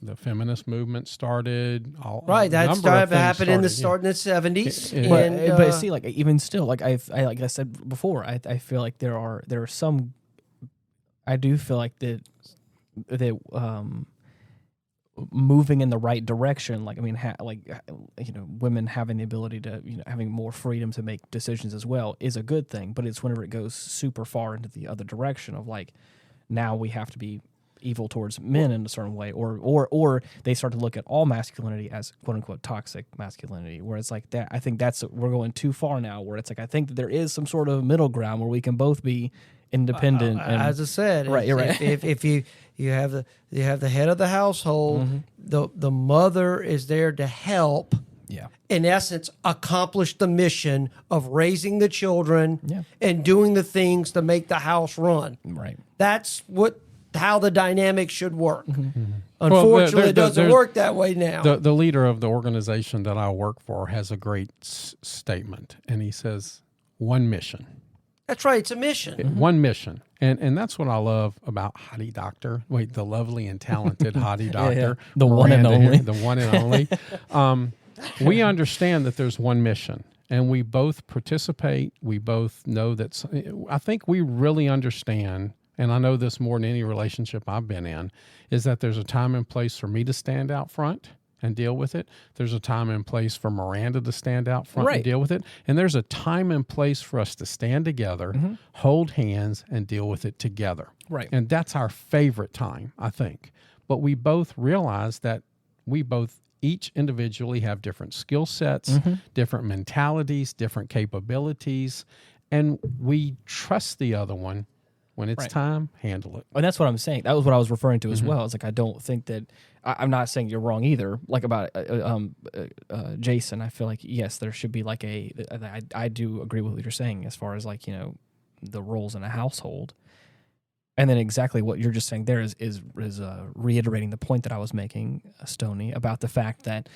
the feminist movement started. That started to happen in the 70s. But see, like even still, like like I said before, I feel like there are some. I do feel like that moving in the right direction. Like I mean, women having the ability to having more freedom to make decisions as well is a good thing. But it's whenever it goes super far into the other direction of like now we have to be evil towards men in a certain way, or they start to look at all masculinity as quote unquote toxic masculinity, where it's like that. I think we're going too far now, where it's like I think that there is some sort of middle ground where we can both be independent. And, as I said, right, you're right. If you have the head of the household, the mother is there to help. Yeah. In essence, accomplish the mission of raising the children and doing the things to make the house run. Right. That's how the dynamic should work. Unfortunately, it doesn't work that way now. The leader of the organization that I work for has a great statement, and he says, one mission. That's right. It's a mission. One mission. And that's what I love about Hottie Doctor. Wait, the lovely and talented Hottie Doctor. The one and only. The one and only. We understand that there's one mission, and we both participate. We both know that. I think we really understand, and I know this more than any relationship I've been in, is that there's a time and place for me to stand out front and deal with it. There's a time and place for Miranda to stand out front and deal with it. And there's a time and place for us to stand together, hold hands, and deal with it together. Right. And that's our favorite time, I think. But we both realize that we both each individually have different skill sets, different mentalities, different capabilities, and we trust the other one. When it's time, handle it. And that's what I'm saying. That was what I was referring to as well. It's like I don't think that I'm not saying you're wrong either. Like about Jason, I feel like yes, there should be like I do agree with what you're saying as far as like the roles in a household. And then exactly what you're just saying there is reiterating the point that I was making, Stoney, about the fact that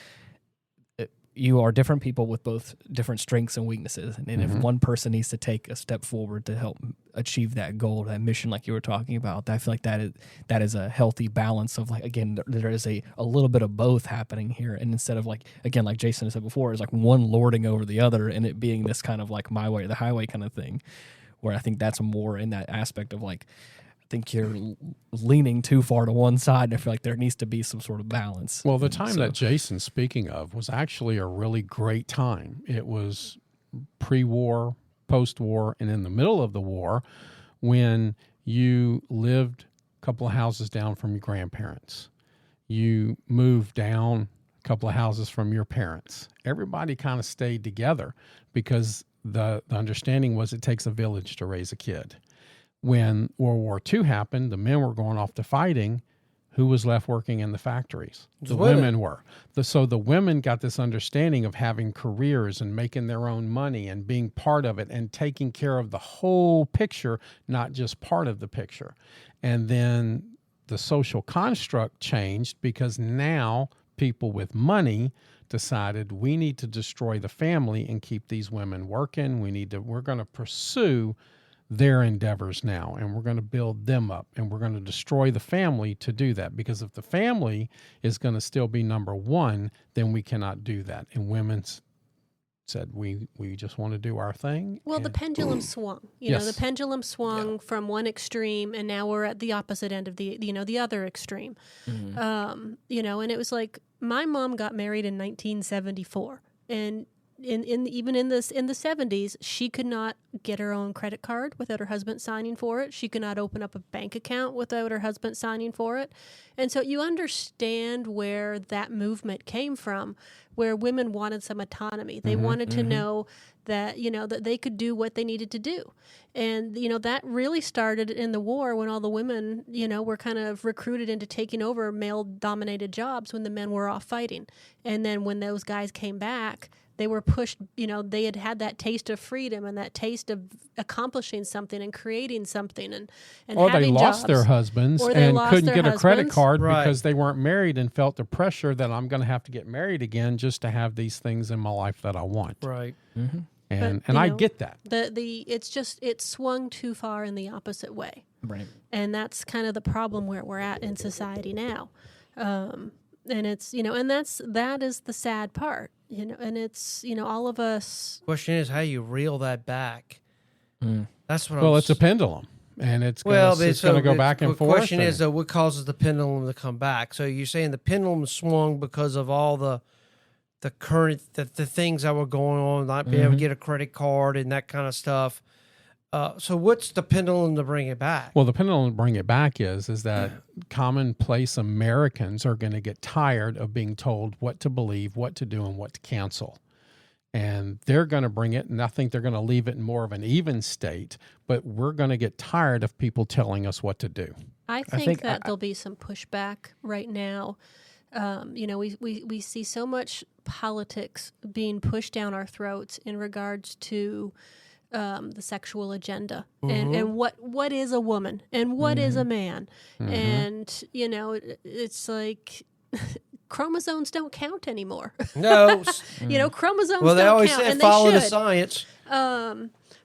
you are different people with both different strengths and weaknesses. And if one person needs to take a step forward to help achieve that goal, that mission, like you were talking about, I feel like that is a healthy balance of like, again, there is a little bit of both happening here. And instead of like, again, like Jason said before, it's like one lording over the other and it being this kind of like my way or the highway kind of thing, where I think that's more in that aspect of like, I think you're leaning too far to one side, and I feel like there needs to be some sort of balance. Well, the time that Jason's speaking of was actually a really great time. It was pre-war, post-war, and in the middle of the war when you lived a couple of houses down from your grandparents. You moved down a couple of houses from your parents. Everybody kind of stayed together because the understanding was it takes a village to raise a kid. When World War II happened, the men were going off to fighting. Who was left working in the factories? The women were. So the women got this understanding of having careers and making their own money and being part of it and taking care of the whole picture, not just part of the picture. And then the social construct changed because now people with money decided we need to destroy the family and keep these women working. We're going to pursue their endeavors now, and we're going to build them up, and we're going to destroy the family to do that, because if the family is going to still be number one, then we cannot do that. And women said we just want to do our thing. Well, the pendulum swung. The pendulum swung from one extreme, and now we're at the opposite end of the other extreme. And it was like my mom got married in 1974, and even in the 70s, she could not get her own credit card without her husband signing for it. She could not open up a bank account without her husband signing for it. And so you understand where that movement came from, where women wanted some autonomy. They wanted to know that, that they could do what they needed to do. And, that really started in the war when all the women, were kind of recruited into taking over male-dominated jobs when the men were off fighting. And then when those guys came back, They were pushed, they had that taste of freedom and that taste of accomplishing something and creating something and or having they lost jobs. their husbands Or they and lost couldn't their get a credit husbands. card Right. because they weren't married and felt the pressure that I'm going to have to get married again just to have these things in my life that I want. Right. Mm-hmm. And But, I get that. It swung too far in the opposite way. Right. And that's kind of the problem where we're at in society now. And it's, and that is the sad part, and it's, all of us. Question is how you reel that back. That's what. Well, it's a pendulum, and it's going to go back and forth. The question is, though, what causes the pendulum to come back? So you're saying the pendulum swung because of all the current the things that were going on, not being able to get a credit card and that kind of stuff. So what's the pendulum to bring it back? Well, the pendulum to bring it back is that commonplace Americans are going to get tired of being told what to believe, what to do, and what to cancel. And they're going to bring it, and I think they're going to leave it in more of an even state, but we're going to get tired of people telling us what to do. I think that there'll be some pushback right now. We see so much politics being pushed down our throats in regards to the sexual agenda and what is a woman and what is a man. And, it's like chromosomes don't count anymore. No. Chromosomes Well, they don't always count. say And follow they the should. science.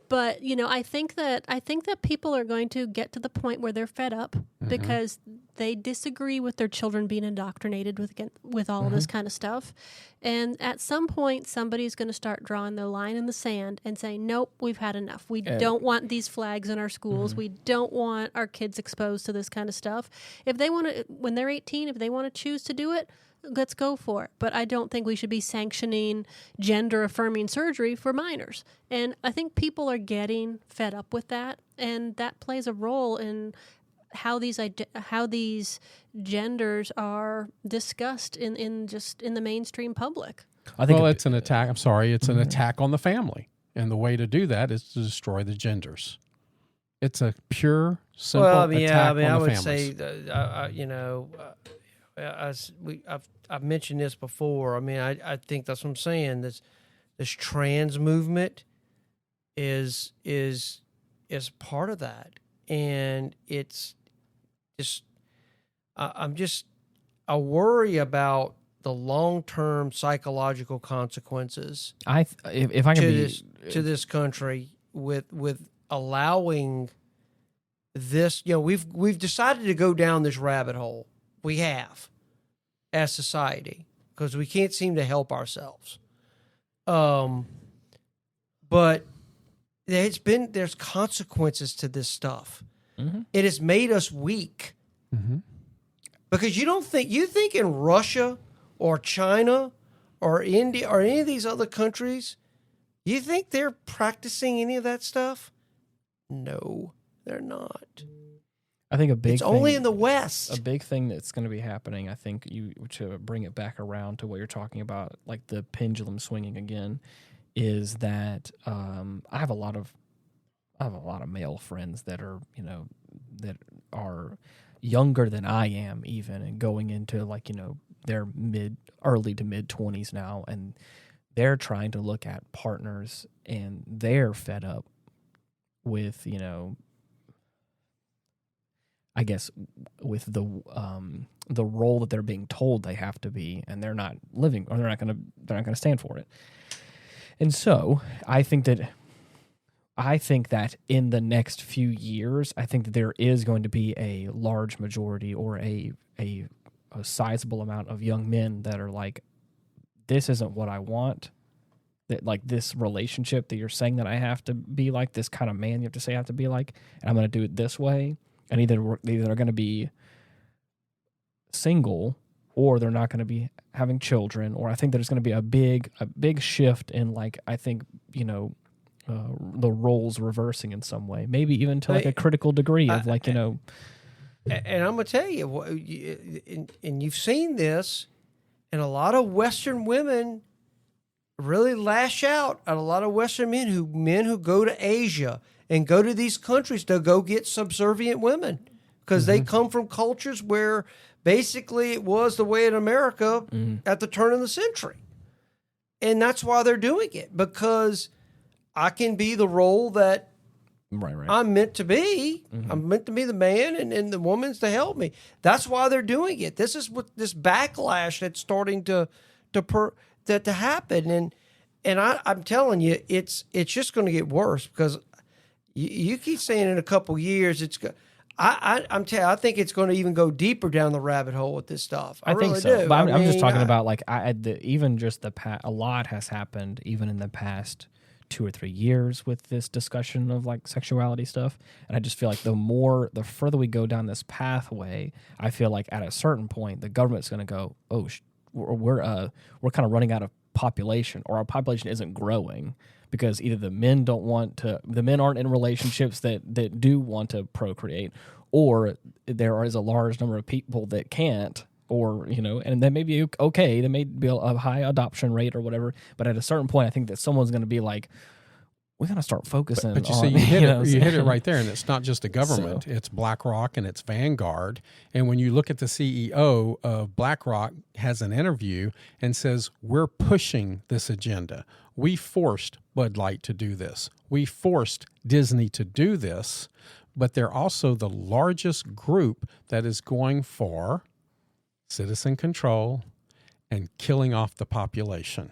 But I think that people are going to get to the point where they're fed up because they disagree with their children being indoctrinated with all of this kind of stuff, and at some point somebody's going to start drawing the line in the sand and saying, "Nope, we've had enough. We don't want these flags in our schools. We don't want our kids exposed to this kind of stuff. If they want to, when they're 18, if they want to choose to do it." Let's go for it. But I don't think we should be sanctioning gender-affirming surgery for minors. And I think people are getting fed up with that, and that plays a role in how these genders are discussed in the mainstream public. I think it's an attack. I'm sorry, it's an attack on the family, and the way to do that is to destroy the genders. It's a pure, simple attack on the I would families. say, I've mentioned this before. I mean, I think that's what I'm saying. This trans movement is part of that, and it's just I worry about the long-term psychological consequences. If I can to this country with allowing this, we've decided to go down this rabbit hole. We have, as society, because we can't seem to help ourselves. But there's consequences to this stuff. It has made us weak. Because you think in Russia or China or India or any of these other countries, you think they're practicing any of that stuff? No, they're not. I think it's only in the West. A big thing that's going to be happening, I think, to bring it back around to what you're talking about, like the pendulum swinging again, is that I have a lot of male friends that are younger than I am even, and going into their early to mid 20s now, and they're trying to look at partners, and they're fed up with I guess with the role that they're being told they have to be, and they're not living, or they're not going to stand for it. And so I think that in the next few years, I think that there is going to be a large majority or a sizable amount of young men that are like, this isn't what I want. That, like, this relationship that you're saying that I have to be like, this kind of man you have to say I have to be like, and I'm going to do it this way. And either they're going to be single, or they're not going to be having children, or I think there's going to be a big shift in, like, I think, the roles reversing in some way, maybe even to like a critical degree of And I'm going to tell you, and you've seen this, and a lot of Western women really lash out at a lot of Western men who go to Asia and go to these countries to go get subservient women, because they come from cultures where basically it was the way in America at the turn of the century. And that's why they're doing it, because I can be the role that Right. I'm meant to be. I'm meant to be the man, and the woman's to help me. That's why they're doing it. This is what this backlash that's starting to happen, and I'm telling you, it's just going to get worse, because you keep saying in a couple years it's going. I think it's going to even go deeper down the rabbit hole with this stuff. I really think so. do. But I'm just talking about like even just a lot has happened even in the past 2 or 3 years with this discussion of like sexuality stuff, and I just feel like the further we go down this pathway, I feel like at a certain point the government's going to go, oh, we're kind of running out of population, or our population isn't growing, because either the men aren't in relationships that do want to procreate, or there is a large number of people that can't, or, and that may be okay. There may be a high adoption rate or whatever, but at a certain point, I think that someone's going to be like, we're going to start focusing but you on... see, you hit it right there, and it's not just the government. It's BlackRock and it's Vanguard. And when you look at the CEO of BlackRock has an interview and says, we're pushing this agenda. We forced Bud Light to do this. We forced Disney to do this, but they're also the largest group that is going for citizen control and killing off the population.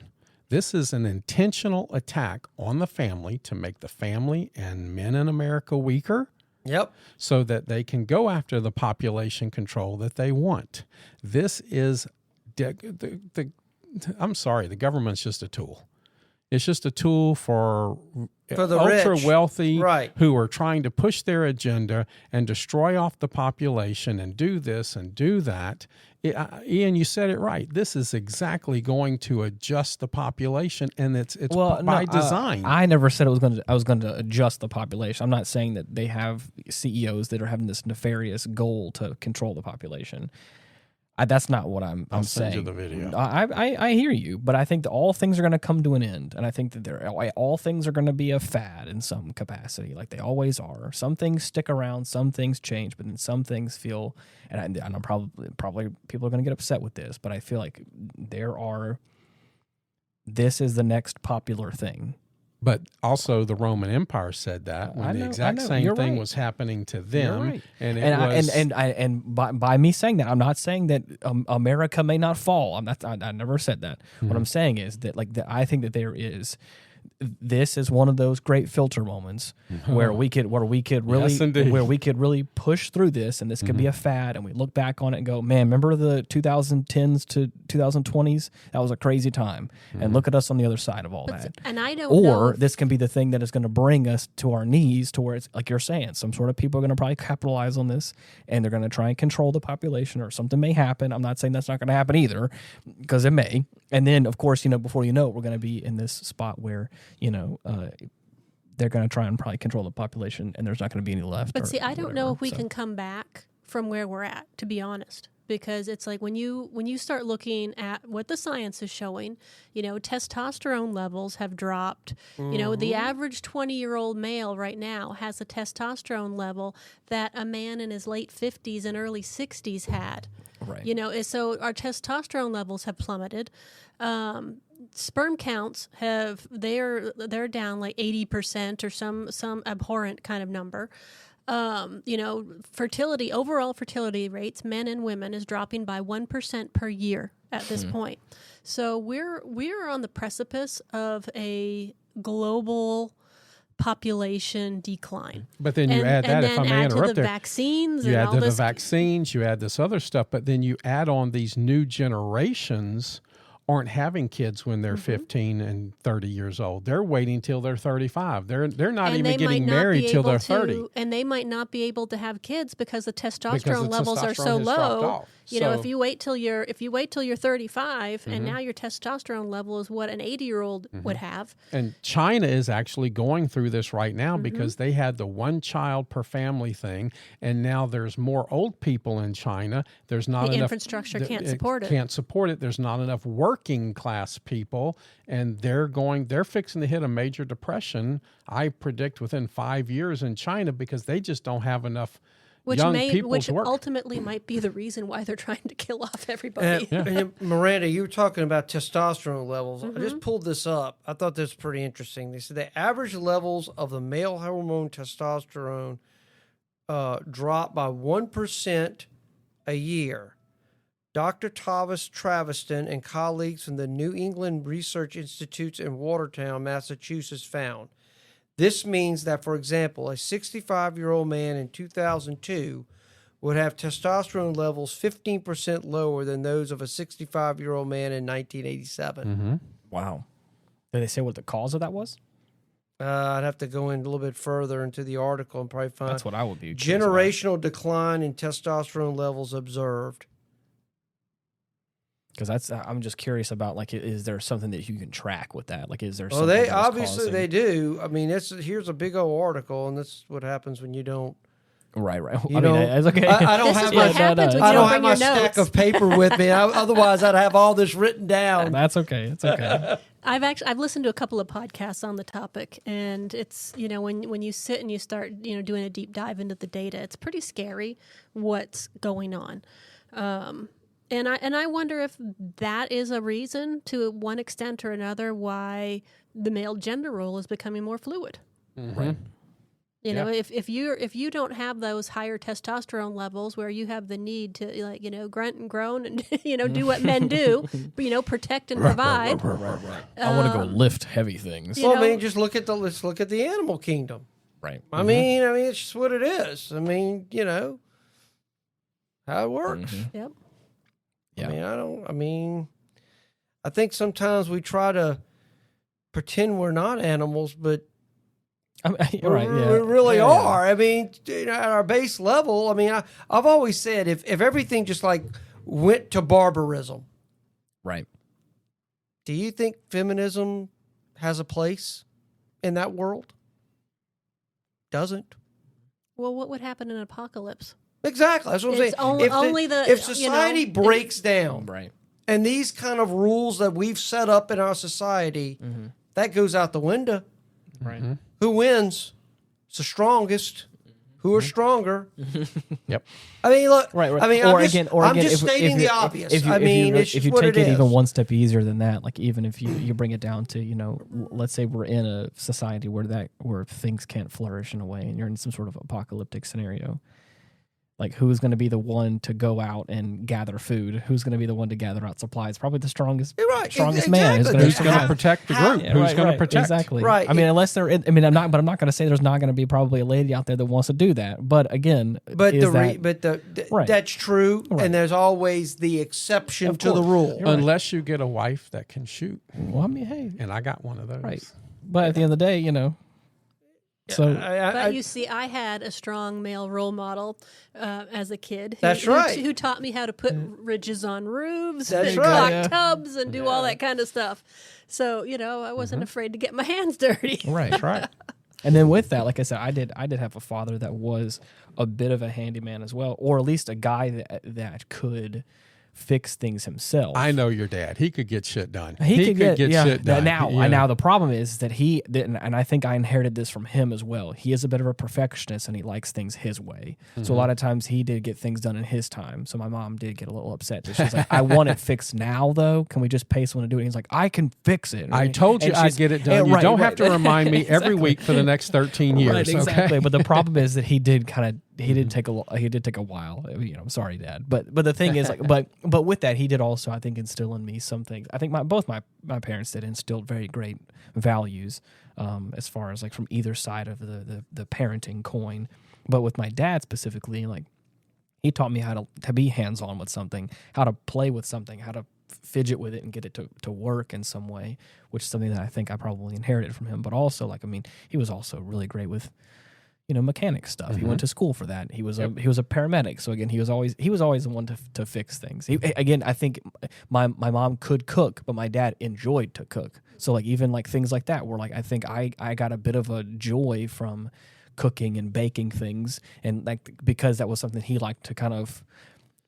This is an intentional attack on the family to make the family and men in America weaker. Yep. So that they can go after the population control that they want. This is I'm sorry, the government's just a tool. It's just a tool for the ultra rich. wealthy, Right, who are trying to push their agenda and destroy off the population and do this and do that. Ian, you said it right. This is exactly going to adjust the population, and it's by design. I never said I was going to adjust the population. I'm not saying that they have CEOs that are having this nefarious goal to control the population. That's not what I'm I'll saying. send you the video. I hear you, but I think that all things are going to come to an end, and I think that all things are going to be a fad in some capacity, like they always are. Some things stick around, some things change, but then some things feel, and I'm probably people are going to get upset with this, but I feel like this is the next popular thing. But also, the Roman Empire said that when the exact same thing was happening to them, and by me saying that, I'm not saying that America may not fall. I never said that. Mm-hmm. What I'm saying is that I think that this is one of those great filter moments where we could really push through this, and this could be a fad, and we look back on it and go, man, remember the 2010s to 2020s? That was a crazy time, and look at us on the other side of all that. And I don't know. Or this can be the thing that is going to bring us to our knees, to where it's like you're saying, some sort of people are going to probably capitalize on this, and they're going to try and control the population, or something may happen. I'm not saying that's not going to happen either, because it may. And then, of course, before you know it, we're going to be in this spot where, they're going to try and probably control the population, and there's not going to be any left. But I don't know if we can come back from where we're at, to be honest, because it's like when you start looking at what the science is showing, testosterone levels have dropped. The average 20-year-old male right now has a testosterone level that a man in his late 50s and early 60s had. Right. So our testosterone levels have plummeted. Sperm counts they're down like 80% or some abhorrent kind of number. Overall fertility rates, men and women, is dropping by 1% per year at this point. So we're on the precipice of a global population decline. But then you add that, if I may interrupt there, vaccines, you and add all to this the vaccines, you add this other stuff, but then you add on these new generations aren't having kids when they're 15 and 30 years old. They're waiting till they're 35. They're not even getting married till they're 30. And they might not be able to have kids because the testosterone levels are so low. If you wait till you're 35 and now your testosterone level is what an 80-year-old would have. And China is actually going through this right now because they had the one child per family thing, and now there's more old people in China. There's not enough infrastructure can't support it. Can't support it. There's not enough working class people, and they're fixing to hit a major depression, I predict, within 5 years in China, because they just don't have enough Which young people's work. ultimately might be the reason why they're trying to kill off everybody. And Miranda, you were talking about testosterone levels. I just pulled this up. I thought this was pretty interesting. They said the average levels of the male hormone testosterone drop by 1% a year. Dr. Tavis Traviston and colleagues from the New England Research Institutes in Watertown, Massachusetts found. This means that, for example, a 65-year-old man in 2002 would have testosterone levels 15% lower than those of a 65-year-old man in 1987. Wow. Did they say what the cause of that was? I'd have to go in a little bit further into the article and probably find That's what I would be curious generational decline in testosterone levels observed. Because I'm just curious about, like, is there something that you can track with that? Like, is there? Well, they obviously they do. I mean, here's a big old article, and this is what happens when you don't. Right. You I mean, it's okay. I don't This have is what happens when you don't bring my your stack notes. of paper with me. Otherwise, I'd have all this written down. That's okay. It's okay. I've listened to a couple of podcasts on the topic, and it's, you know, when you sit and you start, you know, doing a deep dive into the data, it's pretty scary what's going on. And I wonder if that is a reason, to one extent or another, why the male gender role is becoming more fluid. Right. You know, if you don't have those higher testosterone levels where you have the need to, like, you know, grunt and groan and, you know, do what men do, you know, protect and provide. Right. I want to go lift heavy things. You Well, know, I mean, let's look at the animal kingdom. Right. I mean, it's just what it is. I mean, you know, how it works. Yep. Yeah. I mean, I think sometimes we try to pretend we're not animals, but we really are. I mean, you know, at our base level, I mean, I've always said if everything just like went to barbarism, Right. do you think feminism has a place in that world? Doesn't. Well, what would happen in an apocalypse? Exactly. That's what I'm It's saying. If society breaks down, Right. and these kind of rules that we've set up in our society, that goes out the window. Right. Who wins? It's the strongest. Who are stronger? Yep. I mean, look. Right. I mean, I'm just stating the obvious. If you what take it it is. even one step easier than that, like even if you bring it down to, you know, let's say we're in a society where things can't flourish in a way, and you're in some sort of apocalyptic scenario. Like, who's going to be the one to go out and gather food? Who's going to be the one to gather out supplies? Probably the strongest man Exactly. who's Who's going to protect the group? Who's going to protect? Exactly. Right. I mean, unless they're. I'm not going to say there's not going to be probably a lady out there that wants to do that. But again, that's true, Right. and there's always the exception Of to the course. rule. You're right. Unless you get a wife that can shoot, well, I mean, hey, and I got one of those. right. But at the end of the day, you know. So But you see, I had a strong male role model as a kid. That's right. Who taught me how to put ridges on roofs, That's and right. clock Yeah. tubs, and do all that kind of stuff. So, you know, I wasn't afraid to get my hands dirty. right. That's right. And then with that, like I said, I did have a father that was a bit of a handyman as well, or at least a guy that could fix things himself. I know your dad. He could get shit done. He could get shit done. Now the problem is that he didn't, and I think I inherited this from him as well. He is a bit of a perfectionist, and he likes things his way. So a lot of times he did get things done in his time. So my mom did get a little upset. She's like, "I want it fixed now, though. Can we just pay someone to do it?" And he's like, "I can fix it." I told you I'd get it done. You don't have to remind me every week for the next 13 years. Right, exactly. Okay? But the problem is that he did take a while. You know, I'm sorry, Dad. But the thing is, like, but with that, he did also, I think, instill in me some things. I think both my parents did instilled very great values, as far as like from either side of the parenting coin. But with my dad specifically, like, he taught me how to be hands on with something, how to play with something, how to fidget with it and get it to work in some way, which is something that I think I probably inherited from him. But also, like, I mean, he was also really great with, you know, mechanic stuff. He went to school for that. He was a paramedic. So again, he was always the one to fix things. Again, I think my mom could cook, but my dad enjoyed to cook. So like even like things like that, where like I think I got a bit of a joy from cooking and baking things, and like because that was something he liked to kind of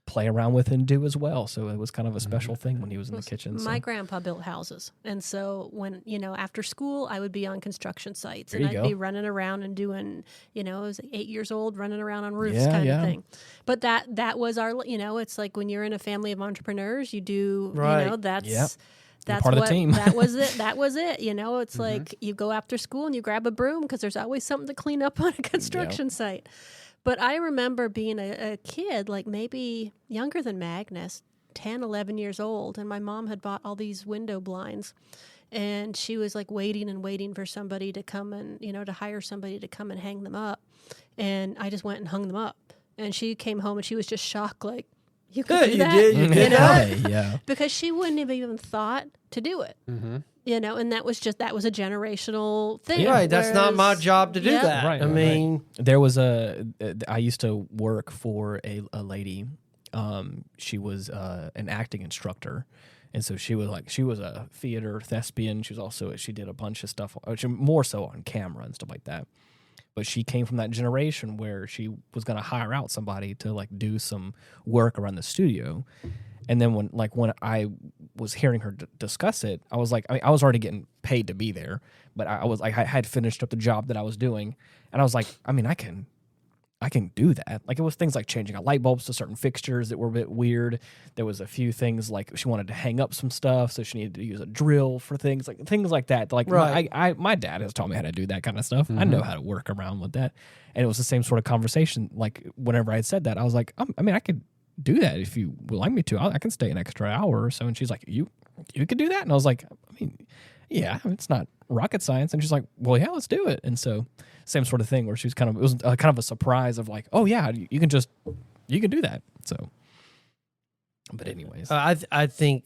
play around with and do as well. So it was kind of a special thing when he was in the kitchen. My So. grandpa built houses. And so when, after school, I would be on construction sites There and you I'd go. be running around and doing, I was 8 years old running around on roofs Yeah, kind yeah. of thing. But that was our, it's like when you're in a family of entrepreneurs, you do, Right. that's, Yep. that's part of the what, team. that was it. That was it. It's like you go after school and you grab a broom because there's always something to clean up on a construction site. But I remember being a kid, like maybe younger than Magnus, 10, 11 years old, and my mom had bought all these window blinds. And she was like waiting and waiting for somebody to come and, to hire somebody to come and hang them up. And I just went and hung them up. And she came home and she was just shocked, like, you could do You that? did, you did that? Yeah. Because she wouldn't have even thought to do it. Mm-hmm. And that was a generational thing. Yeah. Right. That's not my Whereas- job to do Yeah. that. Right, I right. mean, There was I used to work for a lady. She was an acting instructor. And so she was a theater thespian. She did a bunch of stuff, more so on camera and stuff like that. But she came from that generation where she was going to hire out somebody to like do some work around the studio. And then when I was hearing her discuss it, I was like, I was already getting paid to be there, but I had finished up the job that I was doing, and I was like, I can do that. Like, it was things like changing out light bulbs to certain fixtures that were a bit weird. There was a few things like she wanted to hang up some stuff, so she needed to use a drill for things like that. Like, Right. my dad has taught me how to do that kind of stuff. I know how to work around with that. And it was the same sort of conversation. Like, whenever I had said that, I was like, I could do that if you would like me to. I can stay an extra hour or so. And she's like, you could do that? And I was like, yeah, it's not rocket science. And she's like, well, yeah, let's do it. And so same sort of thing where it was kind of a surprise of like, oh yeah, you can do that. So, but anyways. I think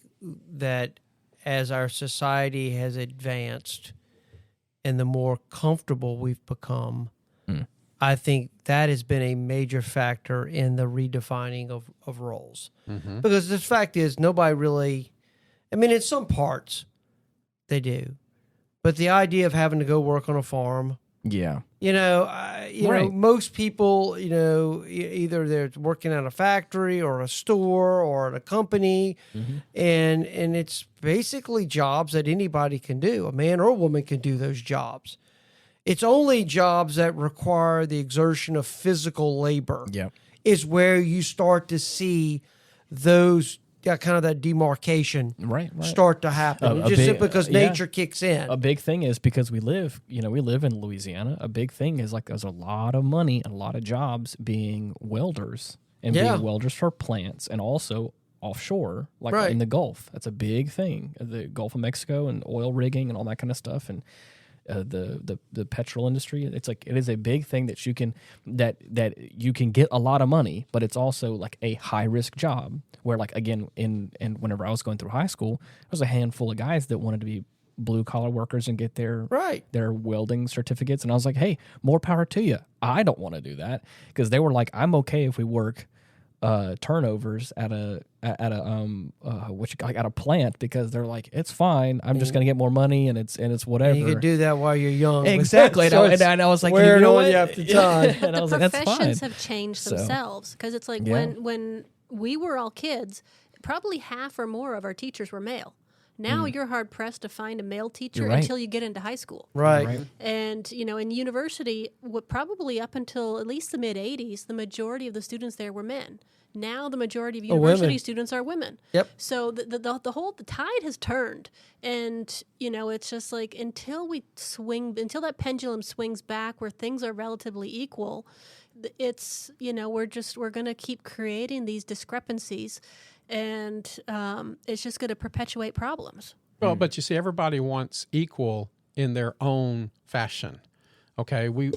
that as our society has advanced and the more comfortable we've become, I think that has been a major factor in the redefining of roles. Mm-hmm. Because the fact is, nobody really, in some parts they do, but the idea of having to go work on a farm, Yeah. Right. Most people, either they're working at a factory or a store or at a company, and it's basically jobs that anybody can do. A man or a woman can do those jobs. It's only jobs that require the exertion of physical labor Yep. is where you start to see those kind of that demarcation Right. start to happen. A Just big- simply because yeah. nature kicks in. A big thing is because we live in Louisiana. A big thing is like there's a lot of money and a lot of jobs being welders and Yeah. being welders for plants and also offshore, like Right. in the Gulf. That's a big thing. The Gulf of Mexico and oil rigging and all that kind of stuff. And the petrol industry. It's like it is a big thing that you can get a lot of money, but it's also like a high risk job. Where like again and whenever I was going through high school, there was a handful of guys that wanted to be blue collar workers and get their welding certificates, and I was like, hey, more power to you. I don't want to do that because they were like, I'm okay if we work turnovers at a plant because they're like, it's fine. I'm just gonna get more money and it's whatever. And you can do that while you're young. Exactly. So and I was like, wearing you know on what? you after time. And I was The like, that's fine. professions have changed So, themselves because it's like yeah. when we were all kids, probably half or more of our teachers were male. Now you're hard pressed to find a male teacher You're right. until you get into high school. Right. And, in university, probably up until at least the mid 80s, the majority of the students there were men. Now the majority of university women. students are women. Yep. So the tide has turned. And, it's just like until that pendulum swings back where things are relatively equal, it's, we're going to keep creating these discrepancies. And it's just going to perpetuate problems. Well, but you see, everybody wants equal in their own fashion. Okay, when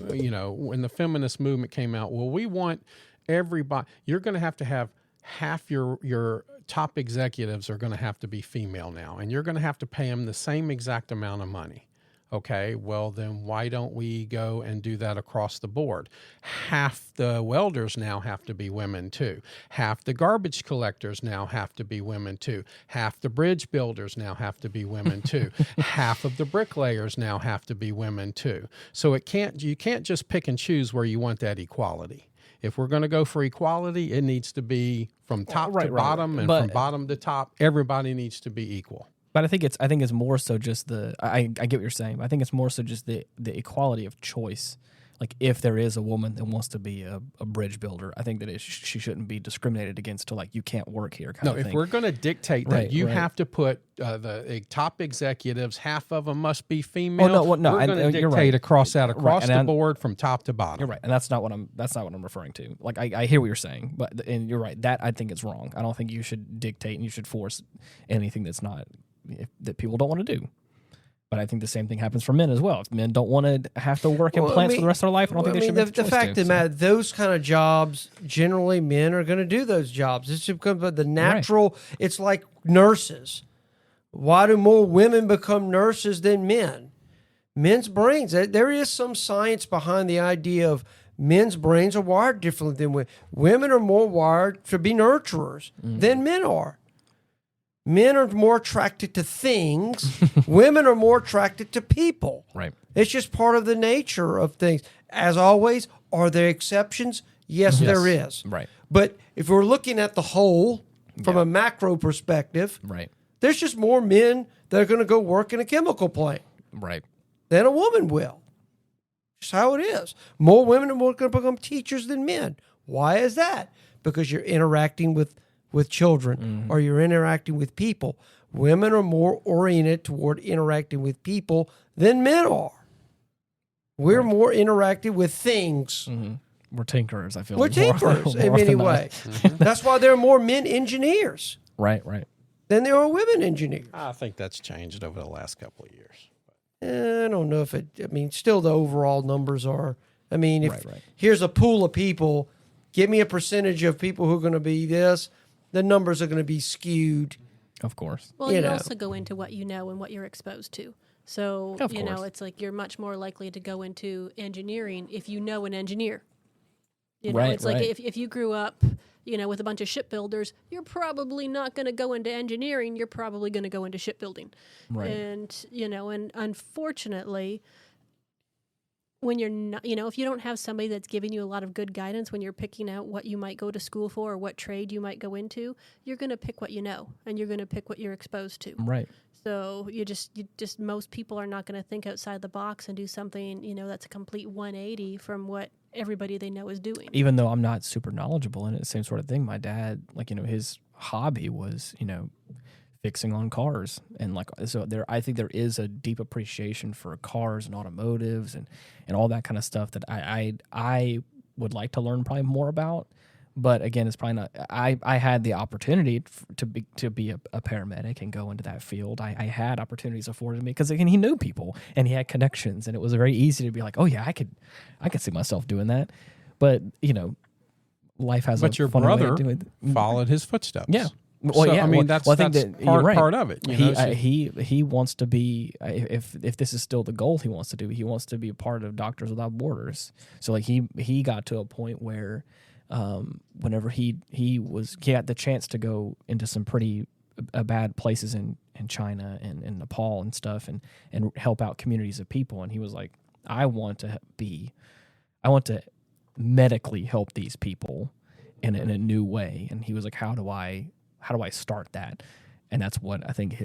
the feminist movement came out, well, we want everybody. You're going to have half your top executives are going to have to be female now, and you're going to have to pay them the same exact amount of money. Okay, well, then why don't we go and do that across the board? Half the welders now have to be women too. Half the garbage collectors now have to be women too. Half the bridge builders now have to be women too. Half of the bricklayers now have to be women too. So you can't just pick and choose where you want that equality. If we're going to go for equality, it needs to be from top to bottom, and from bottom to top. Everybody needs to be equal. But I think it's more so just I get what you're saying. But I think it's more so just the equality of choice. Like if there is a woman that wants to be a bridge builder, I think that she shouldn't be discriminated against to like you can't work here. Kind of if thing. We're going to dictate that you have to put the top executives, half of them must be female. We're going to dictate across the board from top to bottom. You're right, and that's not what I'm referring to. Like I hear what you're saying, and you're right. That I think it's wrong. I don't think you should dictate and you should force anything that's not that people don't want to do. But I think the same thing happens for men as well. If men don't want to have to work in plants for the rest of their life, I don't think they should make the fact of the matter, those kind of jobs, generally men are going to do those jobs. It's just because of the natural, It's like nurses. Why do more women become nurses than men? Men's brains, there is some science behind the idea of men's brains are wired differently than women. Women are more wired to be nurturers than men are. Men are more attracted to things. Women are more attracted to people. Right. It's just part of the nature of things. As always, are there exceptions? Yes, there is. Right. But if we're looking at the whole from a macro perspective, right, there's just more men that are going to go work in a chemical plant, right, than a woman will. Just how it is. More women are going to become teachers than men. Why is that? Because you're interacting with children or you're interacting with people. Women are more oriented toward interacting with people than men are. We're more interactive with things. We're tinkerers, I feel. We're tinkerers in many ways. That's why there are more men engineers. Right. Than there are women engineers. I think that's changed over the last couple of years. I don't know if still the overall numbers are. Here's a pool of people, give me a percentage of people who are going to be this, the numbers are going to be skewed. Of course. Well, you also go into what you know and what you're exposed to. So, it's like you're much more likely to go into engineering if you know an engineer. It's like if you grew up, with a bunch of shipbuilders, you're probably not going to go into engineering. You're probably going to go into shipbuilding. Right. And, and unfortunately, when you're not, if you don't have somebody that's giving you a lot of good guidance when you're picking out what you might go to school for or what trade you might go into, you're going to pick what you know and you're going to pick what you're exposed to. Right. So you just most people are not going to think outside the box and do something, that's a complete 180 from what everybody they know is doing. Even though I'm not super knowledgeable in it, same sort of thing. My dad, his hobby was, fixing on cars, and I think there is a deep appreciation for cars and automotives and all that kind of stuff that I would like to learn probably more about. But again, it's probably not. I had the opportunity to be a paramedic and go into that field. I had opportunities afforded to me because again, he knew people and he had connections, and it was very easy to be like, oh yeah, I could see myself doing that. But life has. But your brother followed his footsteps. Yeah. Well, so, that's part of it. He wants to be, if this is still the goal he wants to do, he wants to be a part of Doctors Without Borders. So he got to a point where whenever he got the chance to go into some pretty bad places in China and in Nepal and stuff and help out communities of people, and he was like, I want to medically help these people in a new way. And he was like, how do I start that? And that's what I think,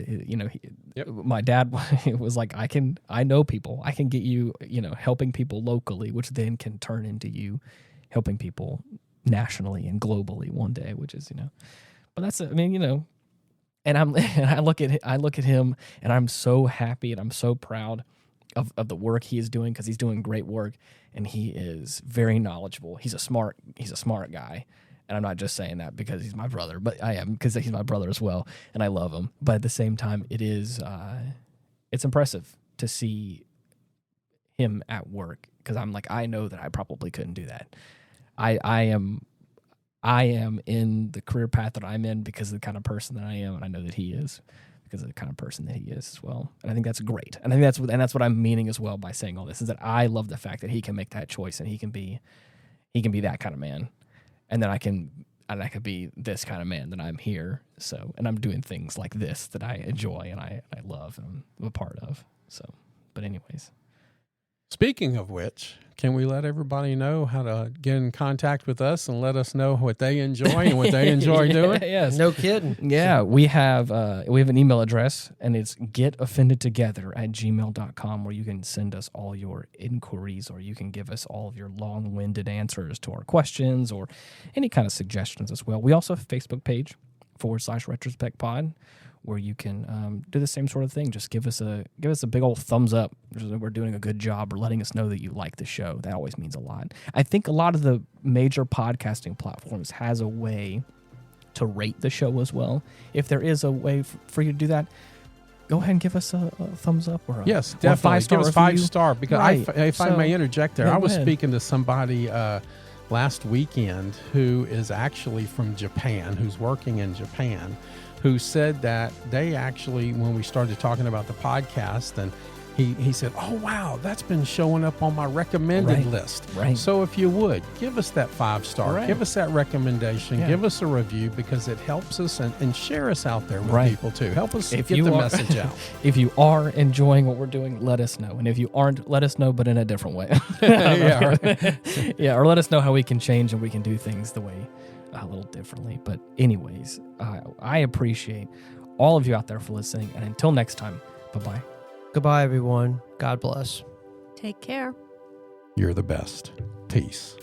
my dad was like, I know people, I can get you, helping people locally, which then can turn into you helping people nationally and globally one day, which is, but that's, and I look at him and I'm so happy and I'm so proud of the work he is doing, because he's doing great work and he is very knowledgeable. He's a smart guy. And I'm not just saying that because he's my brother, but I am, because he's my brother as well, and I love him. But at the same time, it's impressive to see him at work, because I'm like, I know that I probably couldn't do that. I am in the career path that I'm in because of the kind of person that I am, and I know that he is, is the kind of person that he is as well. And I think that's great. And I think that's what I'm meaning as well by saying all this, is that I love the fact that he can make that choice and he can be that kind of man. And then I could be this kind of man that I'm here. So, and I'm doing things like this that I enjoy and I love and I'm a part of. So, but anyways. Speaking of which, can we let everybody know how to get in contact with us and let us know what they enjoy and what they enjoy doing? Yes. No kidding. Yeah, we have an email address, and it's getoffendedtogether@gmail.com, where you can send us all your inquiries, or you can give us all of your long-winded answers to our questions or any kind of suggestions as well. We also have a Facebook page /Retrospect Pod, where you can do the same sort of thing. Just give us a big old thumbs up. We're doing a good job, or letting us know that you like the show. That always means a lot. I think a lot of the major podcasting platforms has a way to rate the show as well. If there is a way for you to do that, go ahead and give us a thumbs up or yes, or definitely. 5-star Give us review. 5-star, because Right. if I may interject there, Yeah, I go was ahead. speaking to somebody last weekend who is actually from Japan, who's working in Japan, who said that they actually, when we started talking about the podcast, and he said, "Oh wow, that's been showing up on my recommended Right. list." Right. So if you would give us that 5-star, Right. give us that recommendation, Yeah. give us a review, because it helps us, and share us out there with Right. people too. Help us If get you the are- message out. If you are enjoying what we're doing, let us know. And if you aren't, let us know, but in a different way. Yeah, Yeah, or let us know how we can change and we can do things the way a little differently. But anyways, I appreciate all of you out there for listening. And until next time, bye-bye. Goodbye, everyone. God bless. Take care. You're the best. Peace.